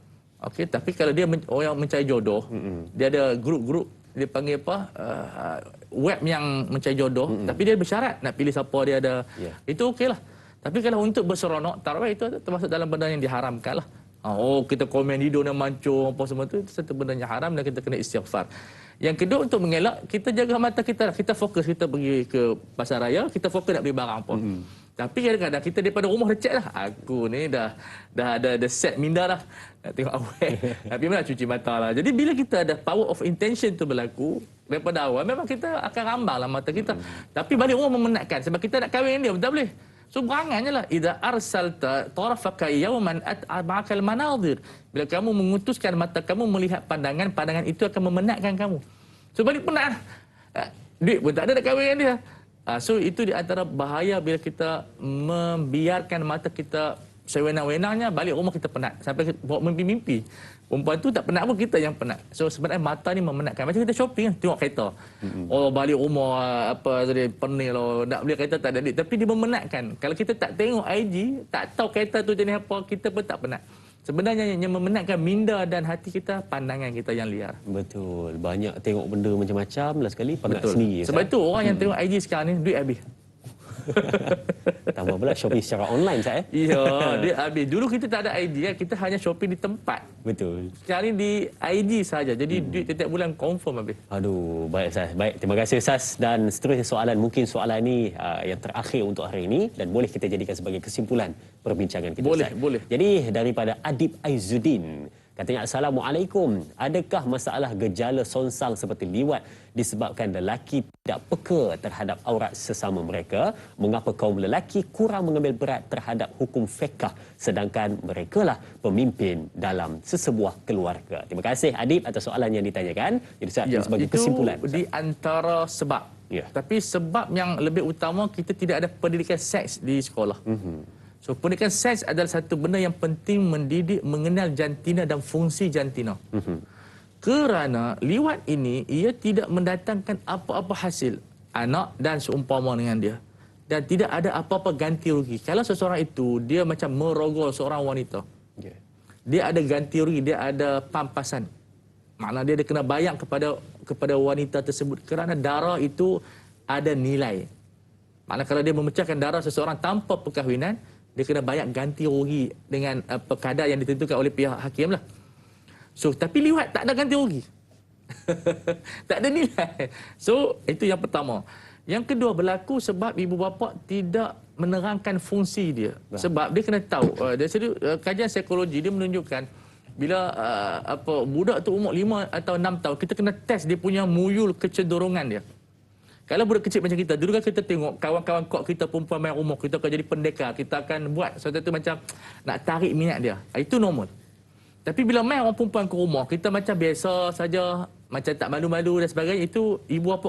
Okey, tapi kalau dia orang mencari jodoh, dia ada grup-grup, dia panggil web yang mencari jodoh, tapi dia bersyarat nak pilih siapa dia ada. Itu okeylah. Tapi kalau untuk berseronok, tarawih itu termasuk dalam benda yang diharamkan lah. Kita komen hidup dan mancung apa semua itu satu benda yang haram dan kita kena istighfar. Yang kedua, untuk mengelak, kita jaga mata kita. Kita fokus, kita pergi ke pasar raya, kita fokus nak beli barang apa. Tapi kadang-kadang kita daripada rumah dah check lah. Aku ni dah ada set minda dah. Nak tengok awal. Tapi mana cuci mata lah. Jadi bila kita ada power of intention tu berlaku, daripada awal memang kita akan rambang lah mata kita. Tapi balik rumah memenatkan. Sebab kita nak kahwin dia, tak boleh. So berangannya lah. Idza arsalta tarafaka yawman at'abakal manazir. Bila kamu mengutuskan mata kamu melihat pandangan, pandangan itu akan memenatkan kamu. So balik penat lah. Duit pun tak ada nak kahwin dengan dia. So itu di antara bahaya bila kita membiarkan mata kita sewenang-wenangnya, balik rumah kita penat. Sampai bawa mimpi-mimpi. Perempuan tu tak penat pun, kita yang penat. So sebenarnya mata ni memenatkan. Macam kita shopping, tengok kereta. Balik rumah, pening lah. Nak beli kereta tak ada duit. Tapi dia memenatkan. Kalau kita tak tengok IG, tak tahu kereta tu jenis apa, kita pun tak penat. Sebenarnya yang memenatkan minda dan hati kita, pandangan kita yang liar. Betul. Banyak tengok benda macam-macam lah sekali, penat sendiri. Sebab itu orang yang tengok IG sekarang ni, duit habis. Tambah pula shopping secara online Ustaz Ya, dia habis. Dulu kita tak ada idea, kita hanya shopping di tempat. Betul. Sekarang ni di IG saja. Jadi duit setiap bulan confirm habis. Aduh, baik Ustaz. Baik, terima kasih Ustaz. Dan seterusnya soalan, mungkin soalan ini yang terakhir untuk hari ini dan boleh kita jadikan sebagai kesimpulan perbincangan kita. Boleh, Ustaz. boleh. Jadi daripada Adib Aizuddin, Katanya, Assalamualaikum. Adakah masalah gejala songsang seperti liwat disebabkan lelaki tidak peka terhadap aurat sesama mereka? Mengapa kaum lelaki kurang mengambil berat terhadap hukum fiqh sedangkan merekalah pemimpin dalam sesebuah keluarga? Terima kasih Adib atas soalan yang ditanyakan. Jadi Ustaz, sebagai kesimpulan. Itu di antara sebab. Tapi sebab yang lebih utama, kita tidak ada pendidikan seks di sekolah. So, pendidikan seks adalah satu benda yang penting, mendidik mengenal jantina dan fungsi jantina. Kerana liwat ini, ia tidak mendatangkan apa-apa hasil anak dan seumpama dengan dia. Dan tidak ada apa-apa ganti rugi. Kalau seseorang itu, dia macam merogol seorang wanita. Dia ada ganti rugi, dia ada pampasan. Maknanya dia kena bayar kepada wanita tersebut. Kerana darah itu ada nilai. Maknanya kalau dia memecahkan darah seseorang tanpa perkahwinan, dia kena bayar ganti rugi dengan kadar yang ditentukan oleh pihak hakim lah. So, tapi liwat tak ada ganti rugi. Tak ada nilai. So, itu yang pertama. Yang kedua berlaku sebab ibu bapa tidak menerangkan fungsi dia. Sebab dia kena tahu. Dari segi kajian psikologi, dia menunjukkan bila budak tu umur 5 atau 6 tahun, kita kena test dia punya muyul kecenderungan dia. Kalau budak kecil macam kita, dulu kan kita tengok kawan-kawan kok kita perempuan main rumah, kita akan jadi pendekar, kita akan buat sesuatu macam nak tarik minat dia. Itu normal. Tapi bila main orang perempuan ke rumah, kita macam biasa saja, macam tak malu-malu dan sebagainya, itu ibu bapa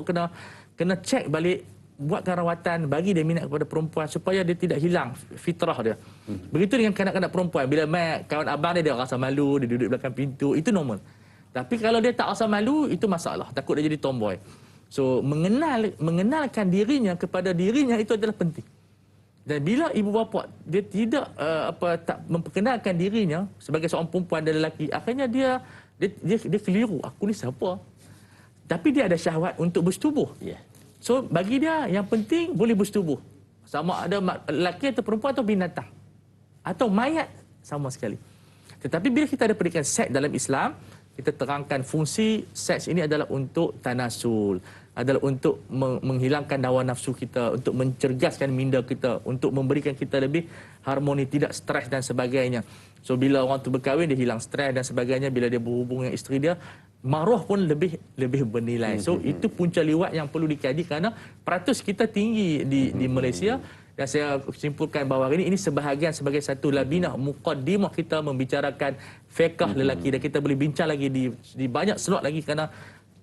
kena cek balik, buatkan rawatan, bagi dia minat kepada perempuan supaya dia tidak hilang fitrah dia. Begitu dengan kanak-kanak perempuan, bila main kawan abang dia rasa malu, dia duduk belakang pintu, itu normal. Tapi kalau dia tak rasa malu, itu masalah, takut dia jadi tomboy. So, mengenalkan dirinya kepada dirinya itu adalah penting. Dan bila ibu bapa dia tidak tak memperkenalkan dirinya sebagai seorang perempuan dan lelaki, akhirnya dia keliru. Aku ni siapa? Tapi dia ada syahwat untuk bersetubuh. So, bagi dia yang penting boleh bersetubuh. Sama ada lelaki atau perempuan atau binatang. Atau mayat, sama sekali. Tetapi bila kita ada pendidikan seks dalam Islam, kita terangkan fungsi seks ini adalah untuk tanasul, adalah untuk menghilangkan hawa nafsu kita, untuk mencerdaskan minda kita, untuk memberikan kita lebih harmoni, tidak stres dan sebagainya. So, bila orang tu berkahwin, dia hilang stres dan sebagainya. Bila dia berhubung dengan isteri dia, maruah pun lebih bernilai. So, itu punca liwat yang perlu dikaji kerana peratus kita tinggi di Malaysia. Dan saya simpulkan bahawa hari ini sebahagian sebagai satu labinah muqaddimah kita membicarakan fiqh lelaki, dan kita boleh bincang lagi di banyak slot lagi kerana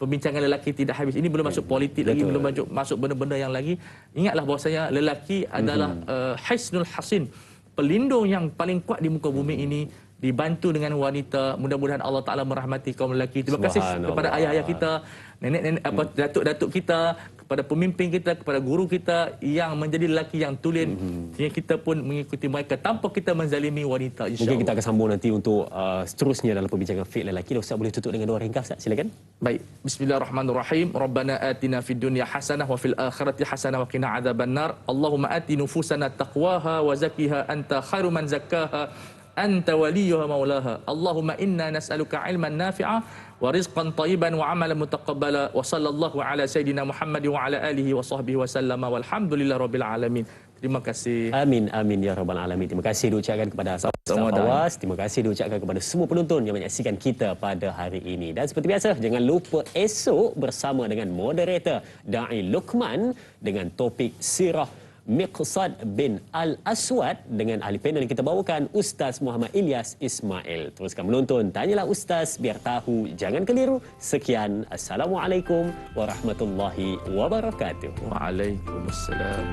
pembincangan lelaki tidak habis. Ini belum masuk politik lagi, belum masuk benda-benda yang lagi. Ingatlah bahwasanya lelaki adalah hisnul hasin, pelindung yang paling kuat di muka bumi ini, dibantu dengan wanita. Mudah-mudahan Allah Ta'ala merahmati kaum lelaki. Terima kasih kepada ayah-ayah kita, nenek-nenek, datuk-datuk kita, kepada pemimpin kita, kepada guru kita yang menjadi lelaki yang tulen, sehingga kita pun mengikuti mereka tanpa kita menzalimi wanita, insya-Allah. Mungkin kita akan sambung nanti untuk seterusnya dalam perbincangan fiqh lelaki. Ustaz boleh tutup dengan doa ringkas, Ustaz, silakan. Baik, bismillahirrahmanirrahim. Rabbana atina fid dunya hasanah wa fil akhirati hasanah wa qina adzabannar. Allahumma ati nufusana taqwaha wa zakkiha anta khairu man zakkaha anta waliyuha maulaha. Allahumma inna nas'aluka ilman nafi'a wa rizqan thayyiban wa amalan mutaqabbala wa sallallahu ala sayidina Muhammad wa ala alihi wa sahbihi wa sallama walhamdulillahi rabbil alamin. Terima kasih. Amin amin ya rabbal alamin. Terima kasih diucapkan kepada sahabat Awas. Terima kasih diucapkan kepada semua penonton yang menyaksikan kita pada hari ini. Dan seperti biasa, jangan lupa esok bersama dengan moderator Da'i Luqman dengan topik sirah Miqsad bin Al-Aswad dengan ahli panel yang kita bawakan, Ustaz Muhammad Ilyas Ismail. Teruskan menonton Tanyalah Ustaz, biar tahu jangan keliru. Sekian, Assalamualaikum warahmatullahi wabarakatuh. Waalaikumsalam.